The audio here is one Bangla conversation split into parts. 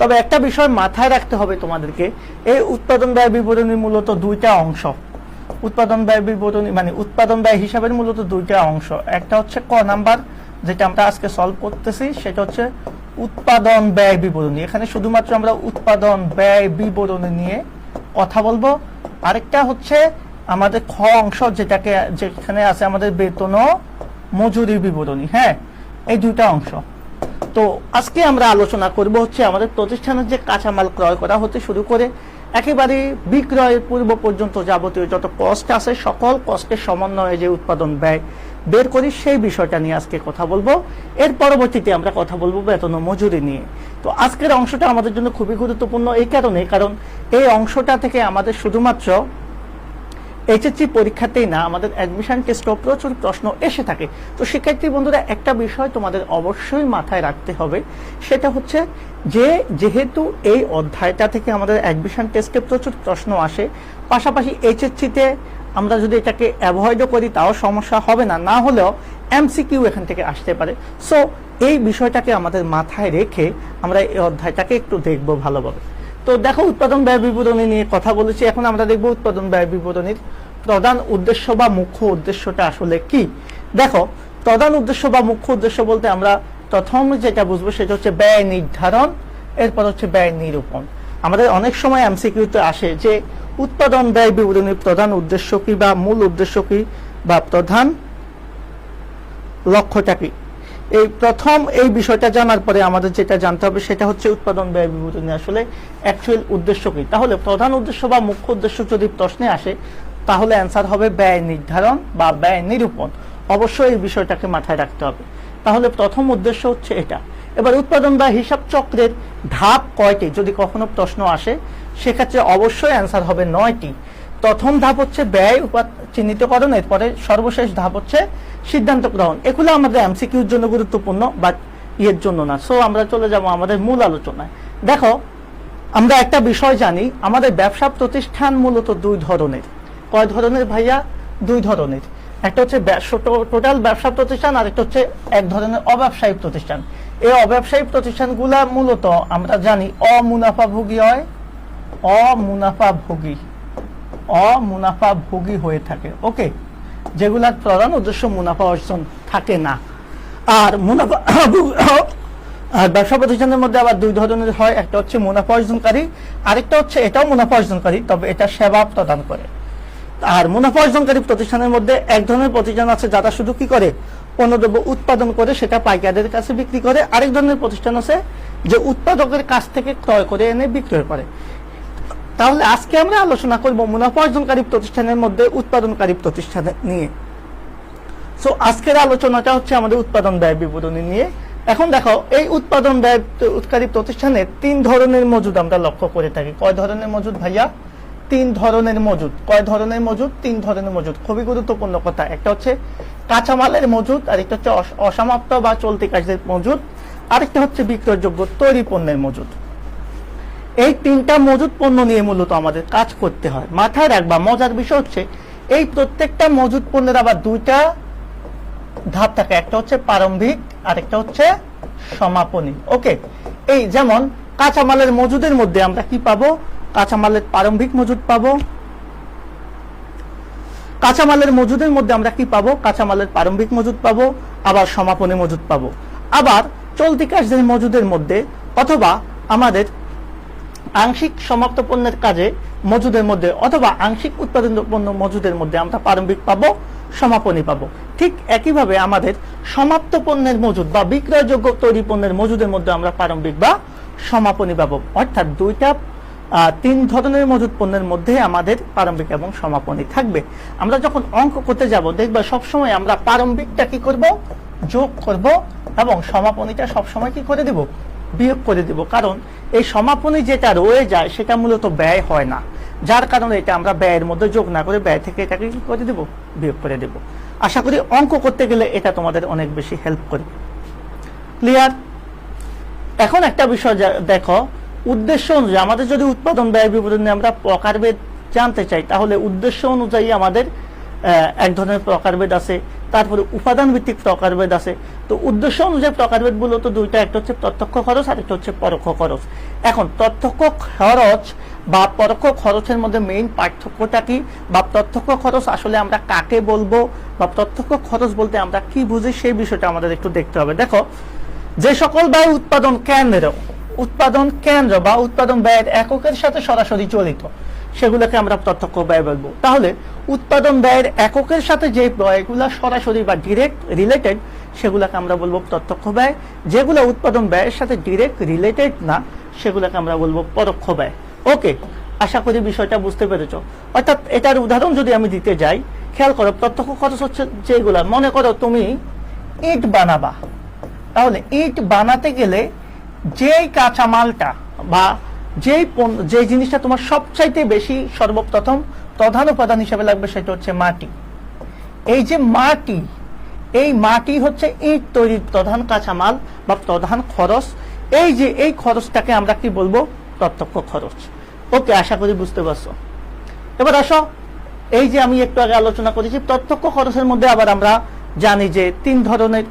তবে একটা বিষয় মাথায় রাখতে হবে তোমাদেরকে, এই উৎপাদন ব্যয় বিবরণী মূলত দুইটা অংশ। উৎপাদন ব্যয় বিবরণী মানে উৎপাদন ব্যয় হিসাবের মূলত দুইটা অংশ। একটা হচ্ছে ক নাম্বার, যেটা আমরা আজকে সলভ করতেছি, সেটা হচ্ছে উৎপাদন ব্যয় বিবরণী। এখানে শুধুমাত্র আমরা উৎপাদন ব্যয় বিবরণী নিয়ে কথা বলবো। আরেকটা হচ্ছে আমাদের খ অংশ, যেখানে আছে আমাদের বেতন ও মজুরি বিবরণী। হ্যাঁ, এই দুইটা অংশ। তো আজকে আমরা আলোচনা করব হচ্ছে আমাদের প্রতিষ্ঠানের যে কাঁচামাল ক্রয় করা হতে শুরু করে একেবারে বিক্রয়ের পূর্ব পর্যন্ত যাবতীয় যত কষ্ট আছে, সকল কষ্টের সমন্বয়ে যে উৎপাদন ব্যয় বের করি, সেই বিষয়টা নিয়ে আজকে কথা বলবো। এর পরবর্তীতে আমরা কথা বলবো বেতন ও মজুরি নিয়ে। তো আজকের অংশটা আমাদের জন্য খুবই গুরুত্বপূর্ণ এই কারণে, কারণ এই অংশটা থেকে আমাদের শুধুমাত্র এইচএসসি পরীক্ষাতেই না, আমাদের অ্যাডমিশন টেস্টেও প্রচুর প্রশ্ন এসে থাকে। তো শিক্ষার্থী বন্ধুরা, একটা বিষয় তোমাদের অবশ্যই মাথায় রাখতে হবে, সেটা হচ্ছে যে যেহেতু এই অধ্যায়টা থেকে আমাদের অ্যাডমিশন টেস্টে প্রচুর প্রশ্ন আসে, পাশাপাশি এইচএসসিতে আমরা যদি এটাকে অ্যাভয়েডও করি তাও সমস্যা হবে না, না হলেও এমসিকিউ এখান থেকে আসতে পারে। সো এই বিষয়টাকে আমাদের মাথায় রেখে আমরা এই অধ্যায়টাকে একটু দেখবো ভালোভাবে। তো দেখো, উৎপাদন ব্যয় বিবরণী নিয়ে কথা বলেছি, এখন আমরা দেখব উৎপাদন ব্যয় বিবরণীর প্রধান উদ্দেশ্য বা মুখ্য উদ্দেশ্যটা আসলে কি। দেখো, প্রধান উদ্দেশ্য বা মুখ্য উদ্দেশ্য বলতে আমরা প্রথম যেটা বুঝবো সেটা হচ্ছে ব্যয় নির্ধারণ, এরপর হচ্ছে ব্যয় নিরূপণ। আমাদের অনেক সময় এমসিকিউতে আসে যে উৎপাদন ব্যয় বিবরণীর প্রধান উদ্দেশ্য কি বা মূল উদ্দেশ্য কি বা প্রধান লক্ষ্যটা কি। এই প্রথম এই বিষয়টা জানার পরে আমাদের যেটা জানতে হবে সেটা হচ্ছে উৎপাদন ব্যয় বিবরণী আসলে অ্যাকচুয়াল উদ্দেশ্য কি। তাহলে প্রধান উদ্দেশ্য বা মুখ্য উদ্দেশ্য যদি প্রশ্নে আসে, তাহলে অ্যান্সার হবে ব্যয় নির্ধারণ বা ব্যয় নিরূপণ। অবশ্যই এই বিষয়টাকে মাথায় রাখতে হবে। তাহলে প্রথম উদ্দেশ্য হচ্ছে এটা। এবার উৎপাদন বা হিসাব চক্রের ধাপ কয়টি যদি কখনো প্রশ্ন আসে, সেক্ষেত্রে অবশ্যই অ্যান্সার হবে 9টি। প্রথম ধাপ হচ্ছে ব্যয় চিহ্নিতকরণ, এরপরে সর্বশেষ ধাপ হচ্ছে সিদ্ধান্ত গ্রহণ। এগুলো আমাদের এমসিকিউর জন্য গুরুত্বপূর্ণ, বাট ইয়ের জন্য না। সো আমরা চলে যাব আমাদের মূল আলোচনায়। দেখো, আমরা একটা বিষয় জানি, আমাদের ব্যবসা প্রতিষ্ঠান মূলত দুই ধরনের। কয় ধরনের ভাইয়া? দুই ধরনের। একটা হচ্ছে টোটাল ব্যবসা প্রতিষ্ঠান, আর একটা হচ্ছে এক ধরনের অব্যবসায়িক প্রতিষ্ঠান। এই অব্যবসায়িক প্রতিষ্ঠানগুলা মূলত আমরা জানি অমুনাফাভোগী হয়, অমুনাফাভোগী হয়ে থাকে। ওকে, যেগুলার প্রধান উদ্দেশ্য মুনাফা অর্জন থাকে না। আর ব্যবসা প্রতিষ্ঠানের মধ্যে আবার দুই ধরনের হয়, একটা হচ্ছে মুনাফা অর্জনকারী, আরেকটা হচ্ছে এটাও মুনাফা অর্জনকারী, তবে এটা সেবা প্রদান করে। আর মুনাফা অর্জনকারী প্রতিষ্ঠানের মধ্যে এক ধরনের প্রতিষ্ঠান আছে যারা শুধু কি করে, পণ্যদ্রব্য উৎপাদন করে সেটা পাইকারদের কাছে বিক্রি করে। আরেক ধরনের প্রতিষ্ঠান আছে যে উৎপাদকের কাছ থেকে ক্রয় করে এনে বিক্রয় করে। তাহলে আজকে আমরা আলোচনা করব মুনাফা অর্জনকারী প্রতিষ্ঠানের মধ্যে উৎপাদনকারী প্রতিষ্ঠান নিয়ে। সো আজকের আলোচনাটা হচ্ছে আমাদের উৎপাদন ব্যয় বিবরণী নিয়ে। এখন দেখো, এই উৎপাদন ব্যয়কারী প্রতিষ্ঠানে 3 ধরনের মজুদ আমরা লক্ষ্য করে থাকি। কয় ধরনের মজুদ ভাইয়া? 3 ধরনের মজুদ। কয় ধরনের মজুদ? 3 ধরনের মজুদ। খুবই গুরুত্বপূর্ণ কথা। একটা হচ্ছে কাঁচামালের মজুদ, আরেকটা হচ্ছে অসমাপ্ত বা চলতি কাজের মজুদ, আরেকটা হচ্ছে বিক্রয়যোগ্য তৈরি পণ্যের মজুদ। এই 3টা মজুদ পণ্য নিয়ে মূলত আমাদের কাজ করতে হয়। মাথায় রাখবা, মজার বিষয় হচ্ছে এই প্রত্যেকটা মজুদ পণ্যের আবার 2টা ধাপ থাকে। একটা হচ্ছে প্রারম্ভিক, আরেকটা হচ্ছে সমাপনী। ওকে, এই যেমন কাঁচামালের মজুদের মধ্যে আমরা কি পাবো? কাঁচামালের প্রারম্ভিক মজুদ পাবো। কাঁচামালের মজুদের মধ্যে আমরা কি পাবো? কাঁচামালের প্রারম্ভিক মজুদ পাবো, আবার সমাপনী মজুদ পাবো। আবার চলতি কাজের মজুদের মধ্যে অথবা আমাদের আংশিক সমাপ্ত পণ্যের কাজে মজুদের মধ্যে অথবা আংশিক উৎপাদন পণ্য মজুদের মধ্যে আমরা প্রারম্ভিক পাবো, সমাপনী পাবো। ঠিক একইভাবে আমাদের সমাপ্ত পণ্যের মজুদ বা বিক্রয়যোগ্য তৈরি পণ্যের মজুদের মধ্যে আমরা প্রারম্ভিক বা সমাপনী পাবো। অর্থাৎ 3 ধরনের মজুদ পণ্যের মধ্যে আমাদের প্রারম্ভিক এবং সমাপনী থাকবে। আমরা যখন অঙ্ক করতে যাব দেখবা সবসময় আমরা প্রারম্ভিকটা কি করব? যোগ করব, এবং সমাপনীটা সবসময় কি করে দিব? বিয়োগ করে দিব। কারণ এই সমাপনী যেটা রয়ে যায় সেটা মূলত ব্যয় হয় না, যার কারণে এটা আমরা ব্যয়ের মধ্যে যোগ না করে ব্যয় থেকে এটাকে কি করে দেব? বিয়োগ করে দেব। আশা করি অঙ্ক করতে গেলে এটা তোমাদের অনেক বেশি হেল্প করবে। ক্লিয়ার? এখন একটা বিষয় দেখো, উদ্দেশ্য অনুযায়ী আমাদের যদি উৎপাদন ব্যয় বিবরণী আমরা প্রকারভেদ জানতে চাই, তাহলে উদ্দেশ্য অনুযায়ী আমাদের এক ধরনের প্রকারভেদ আছে, তারপরে উপাদান ভিত্তিক প্রকারভেদ আছে। তো উদ্দেশ্য অনুযায়ী প্রকারভেদ মূলত 2টা, একটা হচ্ছে প্রত্যক্ষ খরচ আর একটা হচ্ছে পরোক্ষ খরচ। এখন প্রত্যক্ষ খরচ বা পরোক্ষ খরচের মধ্যে মেইন পার্থক্যটা কি, বা প্রত্যক্ষ খরচ আসলে আমরা কাকে বলবো, বা প্রত্যক্ষ খরচ বলতে আমরা কি বুঝি, সেই বিষয়টা আমাদের একটু দেখতে হবে। দেখো, যে সকল ব্যয় উৎপাদন কেন্দ্র বা উৎপাদন ব্যয়ের এককের সাথে সরাসরি জড়িত সেগুলোকে আমরা প্রত্যক্ষ ব্যয় বলবো। তাহলে উৎপাদন ব্যয়ের এককের সাথে যে ব্যয়গুলো সরাসরি বা ডিরেক্ট রিলেটেড সেগুলোকে আমরা বলবো প্রত্যক্ষ ব্যয়, যেগুলো উৎপাদন ব্যয়ের সাথে ডিরেক্ট রিলেটেড না সেগুলোকে আমরা বলবো পরোক্ষ ব্যয়। ওকে, আশা করি বিষয়টা বুঝতে পেরেছো। অর্থাৎ এটার উদাহরণ যদি আমি দিতে যাই, খেয়াল করো, প্রত্যক্ষ খরচ হচ্ছে যেগুলা, মনে করো তুমি ইট বানাবা, তাহলে ইট বানাতে গেলে যেই কাঁচামালটা বা যে জিনিসটা তোমার সবচাইতে বেশি সর্বপ্রথম প্রধান উপাদান হিসেবে লাগবে সেটা হচ্ছে মাটি। এই যে মাটি, এই মাটি হচ্ছে ইট তৈরির প্রধান কাঁচামাল বা প্রধান খরচ। এই খরচটাকে আমরা কি বলবো? প্রত্যক্ষ খরচ। ওকে, আশা করি বুঝতে পারছো। এবার আসো, এই যে আমি একটু আগে আলোচনা করেছি প্রত্যক্ষ খরচের মধ্যে আবার আমরা জানি যে 3 ধরনের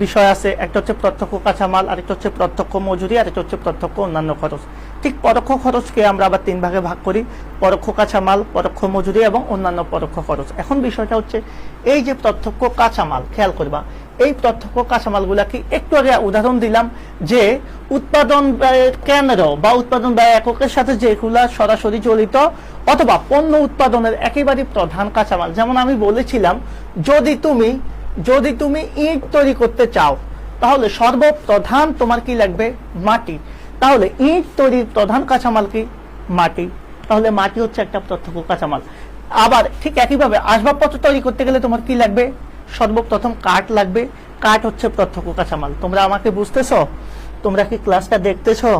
বিষয় আছে। একটা হচ্ছে প্রত্যক্ষ কাঁচামাল, আরেকটা হচ্ছে প্রত্যক্ষ মজুরি, আরেকটা হচ্ছে প্রত্যক্ষ অন্যান্য খরচ। ঠিক পরোক্ষ খরচকে আমরা আবার 3 ভাগে ভাগ করি, পরোক্ষ কাঁচামাল, পরোক্ষ মজুরি এবং অন্যান্য পরোক্ষ খরচ। এখন বিষয়টা হচ্ছে এই যে প্রত্যক্ষ কাঁচামাল, খেয়াল করবা এই প্রত্যক্ষ কাঁচামালগুলা কি একটু আগে উদাহরণ দিলাম যে উৎপাদন ব্যয়ের কেন্দ্র বা উৎপাদন ব্যয় এককের সাথে যেগুলা সরাসরি জড়িত অথবা পণ্য উৎপাদনের একেবারে প্রধান কাঁচামাল। যেমন আমি বলেছিলাম, যদি তুমি ইট তৈরি করতে চাও তাহলে সর্বপ্রধান তোমার কি লাগবে? মাটি। তাহলে ইট তৈরির প্রধান কাঁচামাল কি? মাটি। তাহলে মাটি হচ্ছে একটা প্রত্যক্ষ কাঁচামাল। আবার ঠিক একইভাবে আসবাবপত্র তৈরি করতে গেলে তোমার কি লাগবে? সর্বপ্রথম কাঠ লাগবে। কাঠ হচ্ছে প্রত্যক্ষ কাঁচামাল। তোমরা আমাকে বুঝতেছো? তোমরা কি ক্লাসটা দেখতেছো?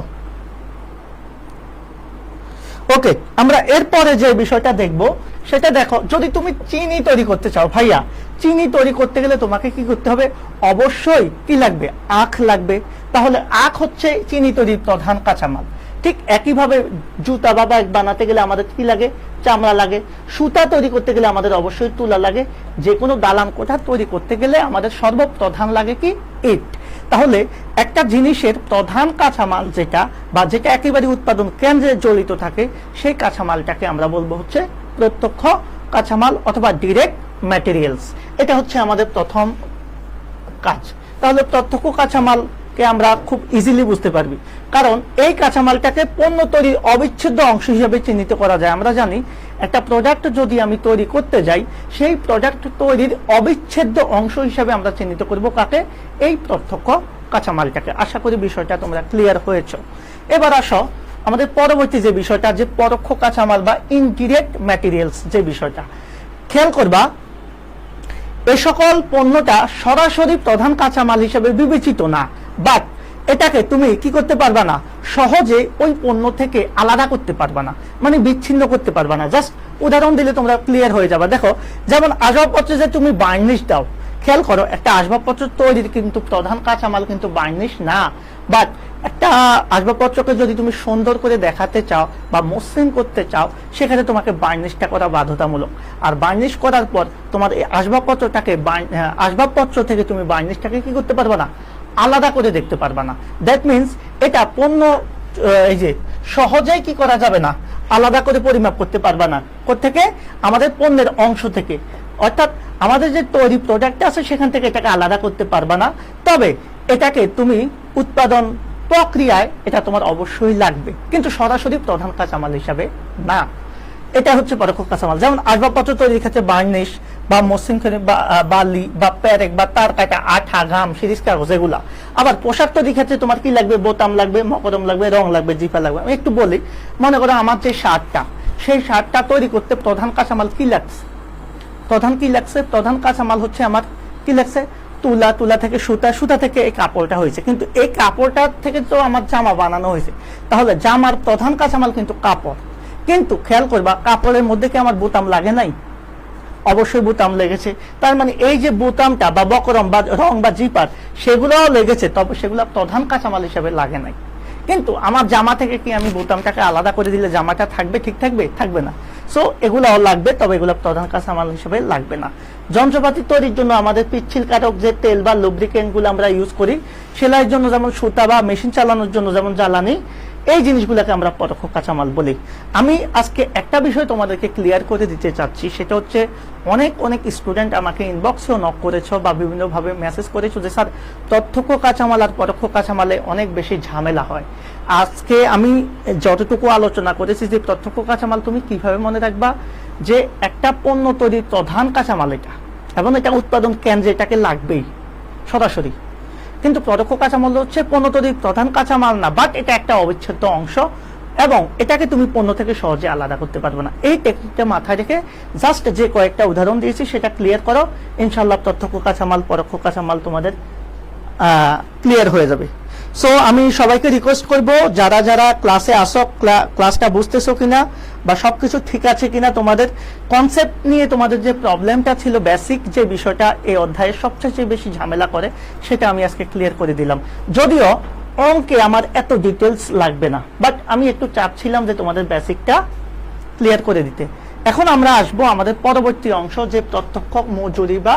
ওকে, আমরা এরপরে যে বিষয়টা দেখব সেটা দেখো, যদি তুমি চিনি তৈরি করতে চাও, ভাইয়া চিনি তৈরি করতে গেলে তোমাকে কি করতে হবে? অবশ্যই কি লাগবে? আখ লাগবে। তাহলে আখ হচ্ছে চিনি তৈরির প্রধান কাঁচামাল। ঠিক একইভাবে জুতা বা ব্যাগ বানাতে গেলে আমাদের কি লাগে? চামড়া লাগে। সুতা তৈরি করতে গেলে আমাদের অবশ্যই তুলা লাগে। যে কোনো দালান কোঠা তৈরি করতে গেলে আমাদের সর্বপ্রধান লাগে কি? ইট। তাহলে একটা জিনিসের প্রধান কাঁচামাল যেটা বা যেটা একেবারে উৎপাদন কেন্দ্রে জড়িত থাকে সেই কাঁচামালটাকে আমরা বলবো হচ্ছে প্রত্যক্ষ কাঁচামাল অথবা ডিরেক্ট ম্যাটেরিয়ালস। এটা হচ্ছে আমাদের প্রথম কাজ। তাহলে প্রত্যক্ষ কাঁচামালকে আমরা খুব ইজিলি বুঝতে পারবি, কারণ এই কাঁচামালটাকে পণ্য তৈরির অবিচ্ছেদ্য অংশ হিসেবে চিহ্নিত করা যায়। আমরা জানি একটা প্রোডাক্ট যদি আমি তৈরি করতে যাই, সেই প্রোডাক্ট তৈরির অবিচ্ছেদ্য অংশ হিসেবে আমরা চিহ্নিত করব কাকে? এই প্রত্যক্ষ কাঁচামালটাকে। আশা করি বিষয়টা তোমরা ক্লিয়ার হয়েছে। এবার আসো আমাদের পরবর্তী যে বিষয়টা, যে পরোক্ষ কাঁচামাল বা ইনডিরেক্ট ম্যাটেরিয়ালস যে বিষয়টা, খেয়াল করবা এই সকল পণ্যটা সরাসরি প্রধান কাঁচামাল হিসেবে বিবেচিত না, বাট এটাকে তুমি কি করতে পারবা না? সহজে ওই পণ্য থেকে আলাদা করতে পারবা না, মানে বিচ্ছিন্ন করতে পারবা না। জাস্ট উদাহরণ দিলে তোমরা ক্লিয়ার হয়ে যাবে। দেখো, যেমন আসবাবপত্রে যে তুমি বার্নিশ দাও, খেয়াল করো একটা আসবাবপত্র তৈরির কিন্তু প্রধান কাঁচামাল কিন্তু বার্নিশ না, বাট একটা আসবাবপত্রকে যদি তুমি সুন্দর করে দেখাতে চাও বা মসৃণ করতে চাও, সেখানে তোমাকে বার্নিশটা করা বাধ্যতামূলক। আর বার্নিশ করার পর তোমার এই আসবাবপত্র থেকে তুমি বার্নিশটাকে কি করতে পারবে না? আলাদা করে দেখতে পারবে না। দ্যাট মিনস এটা পণ্য এই যে সহজেই কি করা যাবে না? আলাদা করে পরিমাপ করতে পারবে না। কোত্থেকে? আমাদের পণ্যের অংশ থেকে। অর্থাৎ আমাদের যে তৈরি প্রোডাক্ট আছে সেখান থেকে এটাকে আলাদা করতে পারবে না। তবে এটাকে তুমি উৎপাদন প্রক্রিয়ায় এটা তোমার অবশ্যই লাগবে, কিন্তু সরাসরি প্রধান কাঁচামাল হিসাবে না। এটা হচ্ছে পরোক্ষ কাঁচামাল। যেমন আসবাবপত্র তৈরির ক্ষেত্রে বার্নিশ বা মসৃণ বা বালি বা প্যারেক বা তার কাটা, আঠা, ঘাম, সিরিজ কাগজ এগুলা। আবার পোশাক তৈরির ক্ষেত্রে তোমার কি লাগবে? বোতাম লাগবে, মকরম লাগবে, রং লাগবে, জিপা লাগবে। আমি একটু বলি, মনে করো আমার যে শার্টটা, সেই শার্টটা তৈরি করতে প্রধান কাঁচামাল কি লাগছে? প্রধান কাঁচামাল হচ্ছে আমার কি লাগছে? তুলা, তুলা থেকে সুতা, সুতা থেকে এই কাপড়টা হয়েছে, কিন্তু এই কাপড়টা থেকে তো আমার জামা বানানো হয়েছে। তাহলে জামার প্রধান কাঁচামাল কিন্তু কাপড়। কিন্তু খেয়াল করবা, কাপড়ের মধ্যে কি আমার বোতাম লাগে নাই? অবশ্যই বোতাম লেগেছে। তার মানে এই যে বোতামটা বা বকরম বা রং বা জিপার সেগুলোও লেগেছে, তবে সেগুলো প্রধান কাঁচামাল হিসেবে লাগে নাই। কিন্তু আমার জামা থেকে কি আমি বোতামটাকে আলাদা করে দিলে জামাটা থাকবে? ঠিক থাকবে? থাকবে না। সো এগুলাও লাগবে, তবে এগুলো প্রধান কাঁচামাল হিসেবে লাগবে না। যন্ত্রপাতি তৈরির জন্য আমাদের পিচ্ছিল কারক যে তেল বা লুব্রিকেন্ট গুলো আমরা ইউজ করি, সেলাইয়ের জন্য যেমন সুতা বা মেশিন চালানোর জন্য যেমন জ্বালানি, এই জিনিসগুলোকে আমরা পরোক্ষ কাঁচামাল বলি। আমি আজকে একটা বিষয় তোমাদেরকে ক্লিয়ার করে দিতে চাচ্ছি, সেটা হচ্ছে অনেক স্টুডেন্ট আমাকে ইনবক্সেও নক করেছো বা বিভিন্নভাবে মেসেজ করেছো যে স্যার প্রত্যক্ষ কাঁচামাল আর পরোক্ষ কাঁচামালে অনেক বেশি ঝামেলা হয়। আজকে আমি যতটুকু আলোচনা করেছি যে প্রত্যক্ষ কাঁচামাল তুমি কিভাবে মনে রাখবা, যে একটা পণ্য তৈরির প্রধান কাঁচামাল এটা, এবং এটা উৎপাদন কেন্দ্রে এটাকে লাগবেই সরাসরি। কিন্তু পরোক্ষ কাঁচামাল হচ্ছে পণ্য তৈরির প্রধান কাঁচামাল না, বাট এটা একটা অবিচ্ছেদ্য অংশ এবং এটাকে তুমি পণ্য থেকে সহজে আলাদা করতে পারবে না। এই টেকনিকটা মাথায় রেখে জাস্ট যে কয়েকটা উদাহরণ দিয়েছি সেটা ক্লিয়ার করো, ইনশাল্লাহ প্রত্যক্ষ কাঁচামাল পরোক্ষ কাঁচামাল তোমাদের ক্লিয়ার হয়ে যাবে। সো আমি সবাইকে রিকোয়েস্ট করব, যারা যারা ক্লাসে আসো, ক্লাসটা বুঝতেছো কিনা বা সবকিছু ঠিক আছে কিনা, তোমাদের কনসেপ্ট নিয়ে তোমাদের যে প্রবলেমটা ছিল, বেসিক যে বিষয়টা এই অধ্যায়ে সবচেয়ে বেশি ঝামেলা করে, সেটা আমি আজকে ক্লিয়ার করে দিলাম। যদিও অঙ্কে আমার এত ডিটেলস লাগবে না, বাট আমি একটু চাচ্ছিলাম যে তোমাদের বেসিকটা ক্লিয়ার করে দিতে। এখন আমরা আসবো আমাদের পরবর্তী অংশ, যে প্রত্যক্ষ মজুরি বা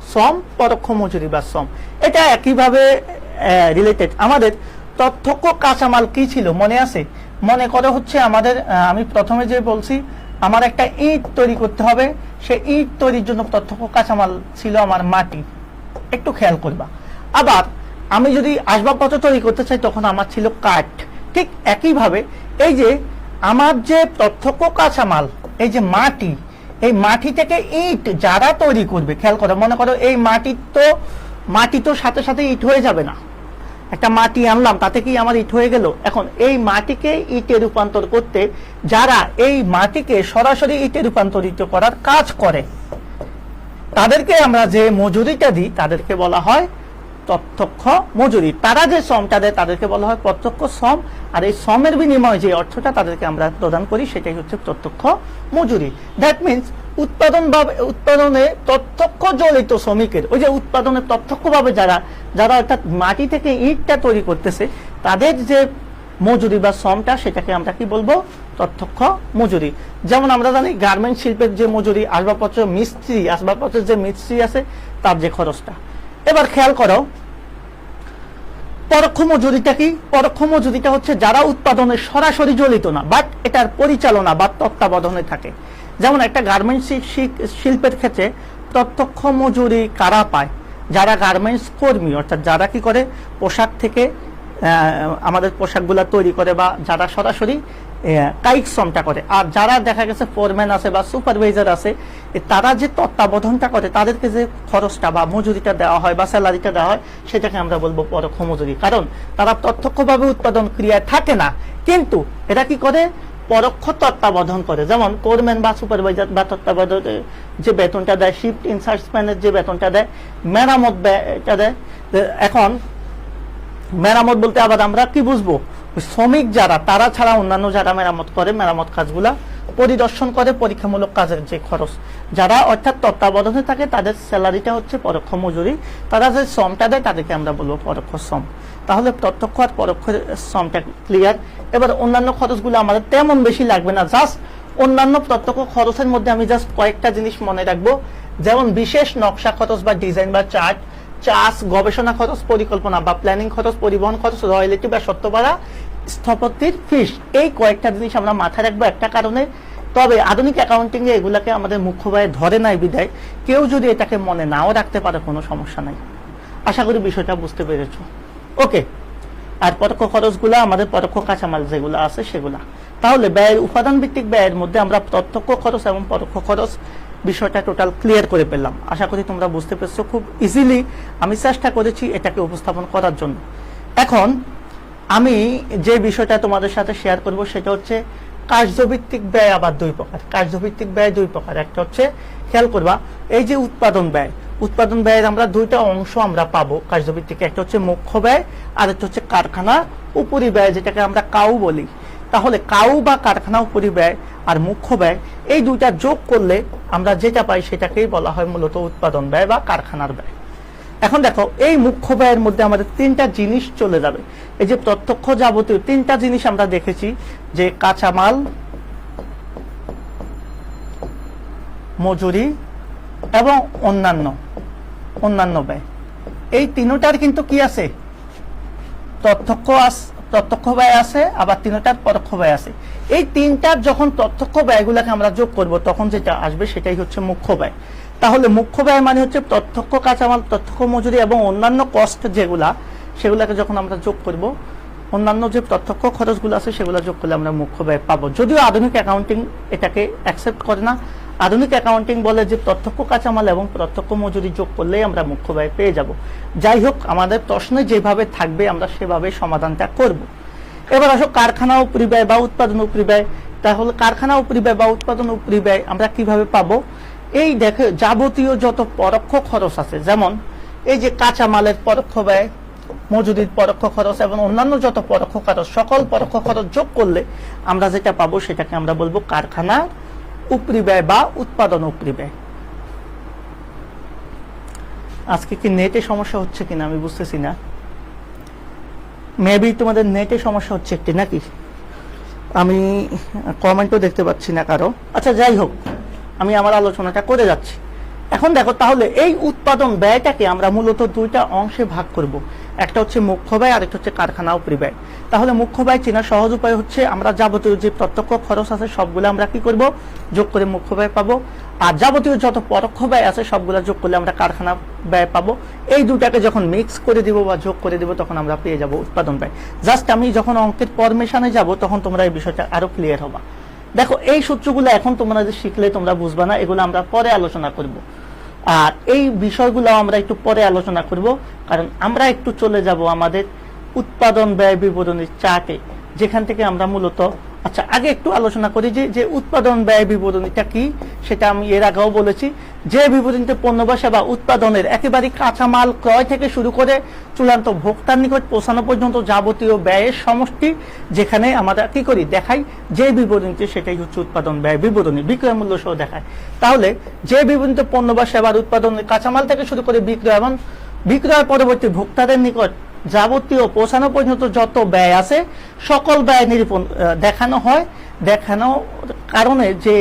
শ্রম, পরোক্ষ মজুরি বা শ্রম। এটা একইভাবে রিলেটেড। আমাদের প্রত্যক্ষ কাঁচামাল কি ছিল মনে আছে? মনে করো হচ্ছে আমাদের, আমি প্রথমে যে বলছি, আমার একটা ইট তৈরি করতে হবে, সেই ইট তৈরির জন্য প্রত্যক্ষ কাঁচামাল ছিল আমার মাটি, একটু খেয়াল করবা। আবার আমি যদি আসবাবপত্র তৈরি করতে চাই তখন আমার ছিল কাঠ। ঠিক একইভাবে এই যে আমার যে প্রত্যক্ষ কাঁচামাল, এই যে মাটি, এই মাটি থেকে ইট যারা তৈরি করবে, খেয়াল করো, মনে করো এই মাটি তো সাথে সাথে ইট হয়ে যাবে না। একটা মাটি আনলাম, তাতে কি আমার ইট হয়ে গেল? এখন এই মাটিকে ইটে রূপান্তর করতে যারা এই মাটিকে সরাসরি ইটে রূপান্তরিত করার কাজ করে, তাদেরকে আমরা যে মজুরিটা দিই তাদেরকে বলা হয় প্রত্যক্ষ মজুরি। তারা যে শ্রমটা দেয় তাদেরকে বলা হয় প্রত্যক্ষ শ্রম, আর এই শ্রমের বিনিময়ে যে অর্থটা তাদেরকে আমরা প্রদান করি সেটাই হচ্ছে প্রত্যক্ষ মজুরি। দ্যাট মিনস উৎপাদনে প্রত্যক্ষ জড়িত শ্রমিকের, ওই যে উৎপাদনে প্রত্যক্ষভাবে যারা অর্থাৎ মাটি থেকে ইটটা তৈরি করতেছে, তাদের যে মজুরি বা শ্রমটা, সেটাকে আমরা কি বলবো? প্রত্যক্ষ মজুরি। যেমন আমরা জানি গার্মেন্ট শিল্পের যে মজুরি, আসবাবপত্রের যে মিস্ত্রি আছে তার যে খরচটা। এবার খেয়াল করো পরোক্ষ মজুরিটা কি? পরোক্ষ মজুরিটা হচ্ছে যারা উৎপাদনে সরাসরি জড়িত না, বাট এটার পরিচালনা বা তত্ত্বাবধানে থাকে। যেমন একটা গার্মেন্টস শিল্পের ক্ষেত্রে প্রত্যক্ষ মজুরি কারা পায়? যারা গার্মেন্টস কর্মী, অর্থাৎ যারা কি করে পোশাক থেকে আমাদের পোশাকগুলা তৈরি করে, বা যারা সরাসরি কায়িক শ্রমটা করে। আর যারা দেখা গেছে ফোরম্যান আছে বা সুপারভাইজার আছে, তারা যে তত্ত্বাবধানটা করে, তাদেরকে যে খরচটা বা মজুরিটা দেওয়া হয় বা স্যালারিটা দেওয়া হয়, সেটাকে আমরা বলবো পরোক্ষ মজুরি। কারণ তারা প্রত্যক্ষভাবে উৎপাদন ক্রিয়ায় থাকে না, কিন্তু এরা কি করে? পরোক্ষ তত্ত্বাবধান করে। যেমন ফোরম্যান বা সুপারভাইজার বা তত্ত্বাবধান যে বেতনটা দেয়, শিফট ইনচার্জম্যানের যে বেতনটা দেয়, মেরামত ব্যয়টা দেয়। এখন মেরামত বলতে আবার আমরা কি বুঝবো? শ্রমিক যারা, তারা ছাড়া অন্যান্য যারা মেরামত করে, মেরামত কাজগুলা পরিদর্শন করে, পরীক্ষামূলক কাজের যে খরচ, যারা অর্থাৎ তত্ত্বাবধানে থাকে, তাদের স্যালারিটা হচ্ছে পরোক্ষ মজুরি। তারা যে শ্রমটা দেয় তাদেরকে আমরা বলবো পরোক্ষ শ্রম। তাহলে প্রত্যক্ষ আর পরোক্ষ শ্রমটা ক্লিয়ার। এবার অন্যান্য খরচগুলো আমাদের তেমন বেশি লাগবে না, জাস্ট অন্যান্য প্রত্যক্ষ খরচের মধ্যে আমি জাস্ট কয়েকটা জিনিস মনে রাখবো। যেমন বিশেষ নকশা খরচ বা ডিজাইন বা চার্জ, গবেষণা খরচ, পরিকল্পনা বা প্ল্যানিং খরচ, পরিবহন খরচ, রয়্যালটি বা সত্যভাড়া, স্থপতির ফিস। এই কয়েকটা জিনিস আমরা মাথায় রাখবো একটা কারণে। তবে আধুনিক অ্যাকাউন্টিং এ এগুলাকে আমাদের মুখ্য ব্যয় ধরে নাই বিদায় কেউ যদি এটাকে মনে নাও রাখতে পারে, কোনো সমস্যা নাই। আশা করি বিষয়টা বুঝতে পেরেছো। ওকে। আর পরোক্ষ খরচগুলো আমাদের পরোক্ষ কাঁচামাল যেগুলো আছে সেগুলা। তাহলে ব্যয়ের উপাদান ভিত্তিক ব্যয়ের মধ্যে আমরা প্রত্যক্ষ খরচ এবং পরোক্ষ খরচ বিষয়টা টোটাল ক্লিয়ার করে পেলাম। আশা করি তোমরা বুঝতে পেরেছো। খুব ইজিলি আমি চেষ্টা করেছি এটাকে উপস্থাপন করার জন্য। এখন আমি যে বিষয়টা তোমাদের সাথে শেয়ার করব সেটা হচ্ছে কার্যভিত্তিক ব্যয় আবার দুই প্রকার। কার্যভিত্তিক ব্যয় দুই প্রকার। একটা হচ্ছে, খেয়াল করবা, এই যে উৎপাদন ব্যয়ের আমরা দুইটা অংশ আমরা পাবো কার্যভিত্তিক। একটা হচ্ছে মুখ্য ব্যয়, আর একটা হচ্ছে কারখানা উপরি ব্যয়, যেটাকে আমরা কাউ বলি। তাহলে কাউ বা কারখানা উপরি ব্যয় আর মুখ্য ব্যয়, এই দুইটা যোগ করলে আমরা যেটা পাই সেটাকেই বলা হয় মূলত উৎপাদন ব্যয় বা কারখানার ব্যয়। এখন দেখো, এই মুখ্য ব্যয়ের মধ্যে আমাদের তিনটা জিনিস চলে যাবে। এই যে প্রত্যক্ষ যাবতীয় তিনটা জিনিস আমরা দেখেছি, যে কাঁচামাল, মজুরি এবং অন্যান্য ব্যয়। এই তিনটার কিন্তু কি আছে? প্রত্যক্ষ ব্যয় আছে, আবার 3টার পরোক্ষ ব্যয় আছে। এই 3টার যখন প্রত্যক্ষ ব্যয়গুলোকে আমরা যোগ করব তখন যেটা আসবে সেটাই হচ্ছে মুখ্য ব্যয়। তাহলে মুখ্য ব্যয় মানে হচ্ছে প্রত্যক্ষ কাঁচামাল, প্রত্যক্ষ মজুরি এবং অন্যান্য কস্ট যেগুলা, সেগুলাকে যখন আমরা যোগ করব, অন্যান্য যে প্রত্যক্ষ খরচগুলো আছে সেগুলো যোগ করলে আমরা মুখ্য ব্যয় পাবো। যদিও আধুনিক অ্যাকাউন্টিং এটাকে অ্যাকসেপ্ট করে না। আধুনিক অ্যাকাউন্টিং বলে যে প্রত্যক্ষ কাঁচামাল এবং প্রত্যক্ষ মজুরি যোগ করলেই আমরা মুখ্য ব্যয় পেয়ে যাব। যাই হোক, আমাদের প্রশ্নে যেভাবে থাকবে আমরা সেভাবে সমাধানটা করব। এবার আসো কারখানা উপরি ব্যয় বা উৎপাদন উপরি ব্যয়। তাহলে কারখানা উপরি ব্যয় বা উৎপাদন উপরি ব্যয় আমরা কিভাবে পাবো? এই দেখে যাবতীয় যত পরোক্ষ খরচ আছে, যেমন এই যে কাঁচামালের পরোক্ষ ব্যয়, মজুরির পরোক্ষ খরচ এবং অন্যান্য যত পরোক্ষ খরচ, সকল পরোক্ষ খরচ যোগ করলে আমরা যেটা পাবো সেটাকে আমরা বলবো কারখানা উপরি ব্যয় বা উৎপাদন উপরি ব্যয়। আজকে কি নেটে সমস্যা হচ্ছে কিনা আমি বুঝতেছি না। মেবি তোমাদের নেটে সমস্যা হচ্ছে একটি, নাকি? আমি কমেন্টও দেখতে পাচ্ছি না কারো। আচ্ছা, যাই হোক, আমি আমার আলোচনাটা করে যাচ্ছি। এখন দেখো, তাহলে এই উৎপাদন ব্যয়টাকে আমরা মূলত 2টা অংশে ভাগ করব। একটা হচ্ছে মুখ্য ব্যয় আর একটা হচ্ছে কারখানা উপরি ব্যয়। তাহলে মুখ্য ব্যয় চেনার সহজ উপায় হচ্ছে আমরা যাবতীয় যে প্রত্যক্ষ খরচ আছে সবগুলো আমরা কি করব, যোগ করে মুখ্য ব্যয় পাবো। আর যাবতীয় যত পরোক্ষ ব্যয় আছে সবগুলো যোগ করলে আমরা কারখানা ব্যয় পাবো। এই দুটাকে যখন মিক্স করে দিব বা যোগ করে দিব তখন আমরা পেয়ে যাব উৎপাদন ব্যয়। জাস্ট আমি যখন অঙ্কের ফরমেশনে যাব তখন তোমরা এই বিষয়টা আরো ক্লিয়ার হবা। দেখো, এই সূত্রগুলো এখন তোমরা যে শিখলে তোমরা বুঝবা না, এগুলো আমরা পরে আলোচনা করব। আর এই বিষয়গুলো আমরা একটু পরে আলোচনা করব, কারণ আমরা একটু চলে যাব আমাদের উৎপাদন ব্যয় বিবরণীর চার্টে, যেখান থেকে আমরা মূলত, আচ্ছা আগে একটু আলোচনা করি যে উৎপাদন ব্যয় বিবরণীটা কি। সেটা আমি এর আগেও বলেছি, যে বিবরণীতে পণ্য বা সেবা উৎপাদনের একেবারে কাঁচামাল ক্রয় থেকে শুরু করে চূড়ান্ত ভোক্তার নিকট পৌঁছানো পর্যন্ত যাবতীয় ব্যয়ের সমষ্টি যেখানে আমরা কি করি, দেখাই যে বিবরণীতে, সেটাই হচ্ছে উৎপাদন ব্যয় বিবরণী, বিক্রয় মূল্য সহ দেখায়। তাহলে যে বিবরণীতে পণ্য বা সেবার উৎপাদনের কাঁচামাল থেকে শুরু করে বিক্রয় এবং বিক্রয় পরবর্তী ভোক্তাদের নিকট যাবতীয় পৌঁছানো পর্যন্ত যত ব্যয় আছে সকল ব্যয় নিরূপণ দেখানো হয়। দেখানো কারণে যে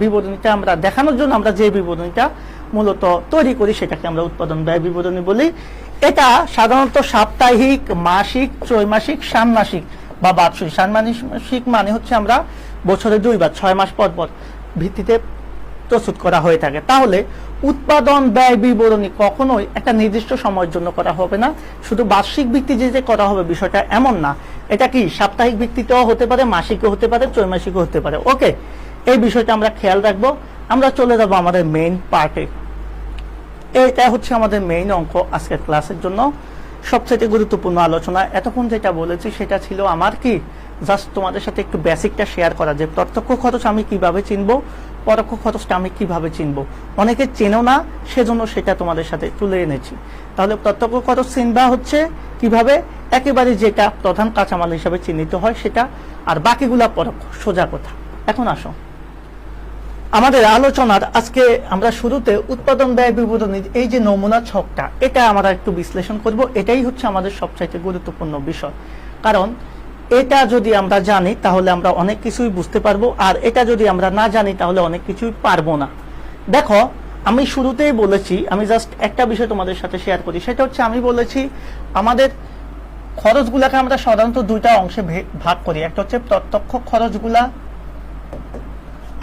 বিবরণীটা আমরা দেখানোর জন্য আমরা যে বিবরণীটা মূলত তৈরি করি সেটাকে আমরা উৎপাদন ব্যয় বিবরণী বলি। এটা সাধারণত সাপ্তাহিক, মাসিক, ত্রৈমাসিক, ষান্মাসিক বা বার্ষিক। ষান্মাসিক মানে হচ্ছে আমরা বছরে 2 বার 6 মাস পর পর ভিত্তিতে প্রস্তুত করা হয়ে থাকে। তাহলে উৎপাদন ব্যয় বিবরণী কখনোই একটা নির্দিষ্ট সময়ের জন্য করা হবে না। শুধু বার্ষিক ভিত্তিতে যে করা হবে বিষয়টা এমন না। এটা কি সাপ্তাহিক ভিত্তিতেও হতে পারে, মাসিকও হতে পারে, ত্রৈমাসিকও হতে পারে। ওকে, এই বিষয়টা আমরা খেয়াল রাখবো। আমরা চলে যাব আমাদের মেইন পার্টে। এটা হচ্ছে আমাদের মেইন অঙ্ক আজকের ক্লাসের জন্য সবচেয়ে গুরুত্বপূর্ণ আলোচনা। এতক্ষণ যেটা বলেছি সেটা ছিল আমার কি, জাস্ট তোমাদের সাথে একটু বেসিকটা শেয়ার করা, যে প্রত্যক্ষ খরচ আমি কিভাবে চিনবো, পরোক্ষ খরচটা আমি কিভাবে চিনবো। অনেকে চেনো না, সেজন্য সেটা তোমাদের সাথে তুলে এনেছি। তাহলে প্রত্যক্ষ খরচ চিনবা হচ্ছে কিভাবে, একেবারে যেটা প্রধান কাঁচামাল হিসাবে চিহ্নিত হয় সেটা, আর বাকিগুলা পরোক্ষ, সোজা কথা। এখন আসো আমাদের আলোচনার আজকে আমরা শুরুতে উৎপাদন ব্যয় বিবরণীর এই যে নমুনা ছকটা, এটা আমরা একটু বিশ্লেষণ করব। এটাই হচ্ছে আমাদের সবচাইতে গুরুত্বপূর্ণ বিষয়, কারণ এটা যদি আমরা জানি তাহলে আমরা অনেক কিছুই বুঝতে পারবো, আর এটা যদি আমরা না জানি তাহলে অনেক কিছুই পারবো না। দেখো, আমি শুরুতেই বলেছি, আমি জাস্ট একটা বিষয় তোমাদের সাথে শেয়ার করি, সেটা হচ্ছে আমি বলেছি আমাদের খরচগুলাকে আমরা সাধারণত 2টা অংশে ভাগ করি। একটা হচ্ছে প্রত্যক্ষ খরচগুলা,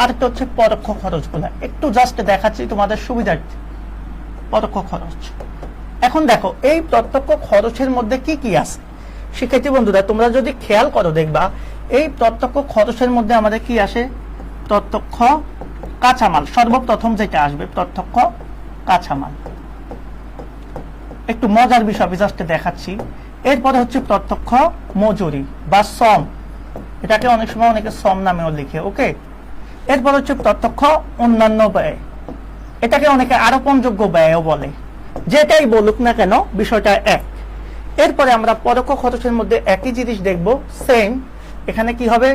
আর একটা হচ্ছে পরোক্ষ খরচগুলা। একটু জাস্ট দেখাচ্ছি তোমাদের সুবিধার্থে। পরোক্ষ খরচ, এখন দেখো এই প্রত্যক্ষ খরচের মধ্যে কি কি আছে। শিক্ষার্থী বন্ধুরা, তোমরা যদি খেয়াল করো দেখবা এই প্রত্যক্ষ খরচের মধ্যে আমাদের কি আসে, প্রত্যক্ষ কাঁচামাল। সর্বপ্রথম যেটা আসবে প্রত্যক্ষ কাঁচামাল। একটু মজার বিষয় আমি জাস্ট দেখাচ্ছি। এরপরে হচ্ছে প্রত্যক্ষ মজুরি বা শ্রম, এটাকে অনেক সময় অনেকে শ্রম নামেও লিখে। ওকে, এরপর হচ্ছে প্রত্যক্ষ অন্যান্য ব্যয়, এটাকে অনেকে আরোপণযোগ্য ব্যয়ও বলে। যেটাই বলুক না কেন বিষয়টা এক। এরপরে আমরা পরোক্ষ খরচের মধ্যে একই জিনিস দেখব, সেম। এখানে কি হবে,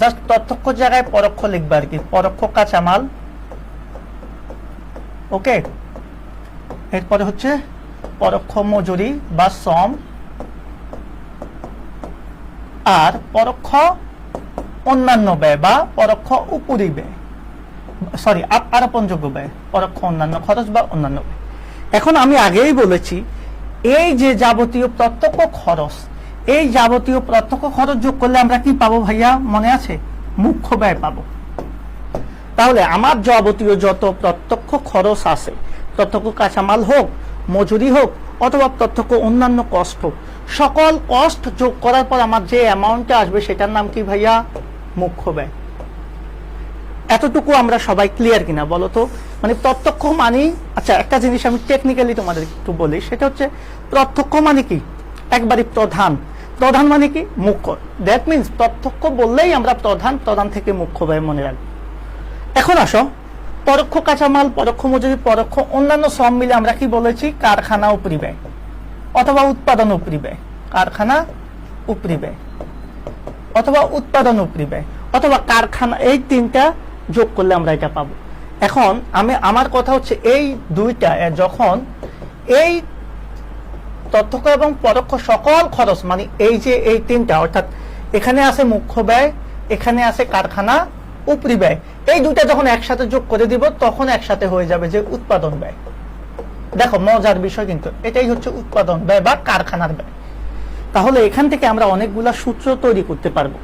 জাস্ট প্রত্যক্ষ জায়গায় পরোক্ষ লিখবে আর কি, পরোক্ষ কাঁচামাল। ওকে, এরপরে হচ্ছে পরোক্ষ মজুরি বা শ্রম, আর পরোক্ষ অন্যান্য ব্যয় বা পরোক্ষ উপরি ব্যয়, সরি আরোপণযোগ্য ব্যয়, পরোক্ষ অন্যান্য খরচ বা অন্যান্য ব্যয়। এখন আমি আগেই বলেছি এই যে যাবতীয় প্রত্যক্ষ খরচ, এই যাবতীয় প্রত্যক্ষ খরচ যোগ করলে আমরা কি পাবো ভাইয়া, মনে আছে? মুখ্য ব্যয় পাবো। তাহলে আমার যাবতীয় যত প্রত্যক্ষ খরচ আছে, প্রত্যক্ষ কাঁচামাল হোক, মজুরি হোক, অথবা প্রত্যক্ষ অন্যান্য কষ্ট হোক, সকল কষ্ট যোগ করার পর আমার যে অ্যামাউন্টটা আসবে সেটার নাম কি ভাইয়া? মুখ্য ব্যয়। এতটুকু আমরা সবাই ক্লিয়ার কিনা বলো তো? মানে প্রত্যক্ষ মানে, আচ্ছা একটা জিনিস আমি টেকনিক্যালি তোমাদের একটু বলি, সেটা হচ্ছে প্রত্যক্ষ মানে কি? একবারই প্রধান। প্রধান মানে কি? মুখ্য। দ্যাট মিনস প্রত্যক্ষ বললেই আমরা প্রধান থেকে মুখ্য ব্যয় মনে রাখবো। এখন আসো, পরোক্ষ কাঁচামাল, পরোক্ষ মজুরি, পরোক্ষ অন্যান্য সব মিলে আমরা কি বলেছি? কারখানা উপরি ব্যয় অথবা উৎপাদন উপরি ব্যয়। কারখানা উপরি ব্যয় অথবা উৎপাদন উপরি ব্যয় অথবা কারখানা, এই তিনটা যোগ করলে আমরা এটা পাবো। এখন আমার কথা হচ্ছে এই দুইটা যখন এই প্রত্যক্ষ এবং পরোক্ষ সকল খরচ, মানে এই যে এই তিনটা, অর্থাৎ এখানে আছে মুখ্য ব্যয়, এখানে আছে কারখানা উপরি ব্যয়, এই দুইটা যখন একসাথে যোগ করে দিব তখন একসাথে হয়ে যাবে যে উৎপাদন ব্যয়। দেখো মজার বিষয়, কিন্তু এটাই হচ্ছে উৎপাদন ব্যয় বা কারখানার ব্যয়। তাহলে এখান থেকে আমরা অনেকগুলা সূত্র তৈরি করতে পারবো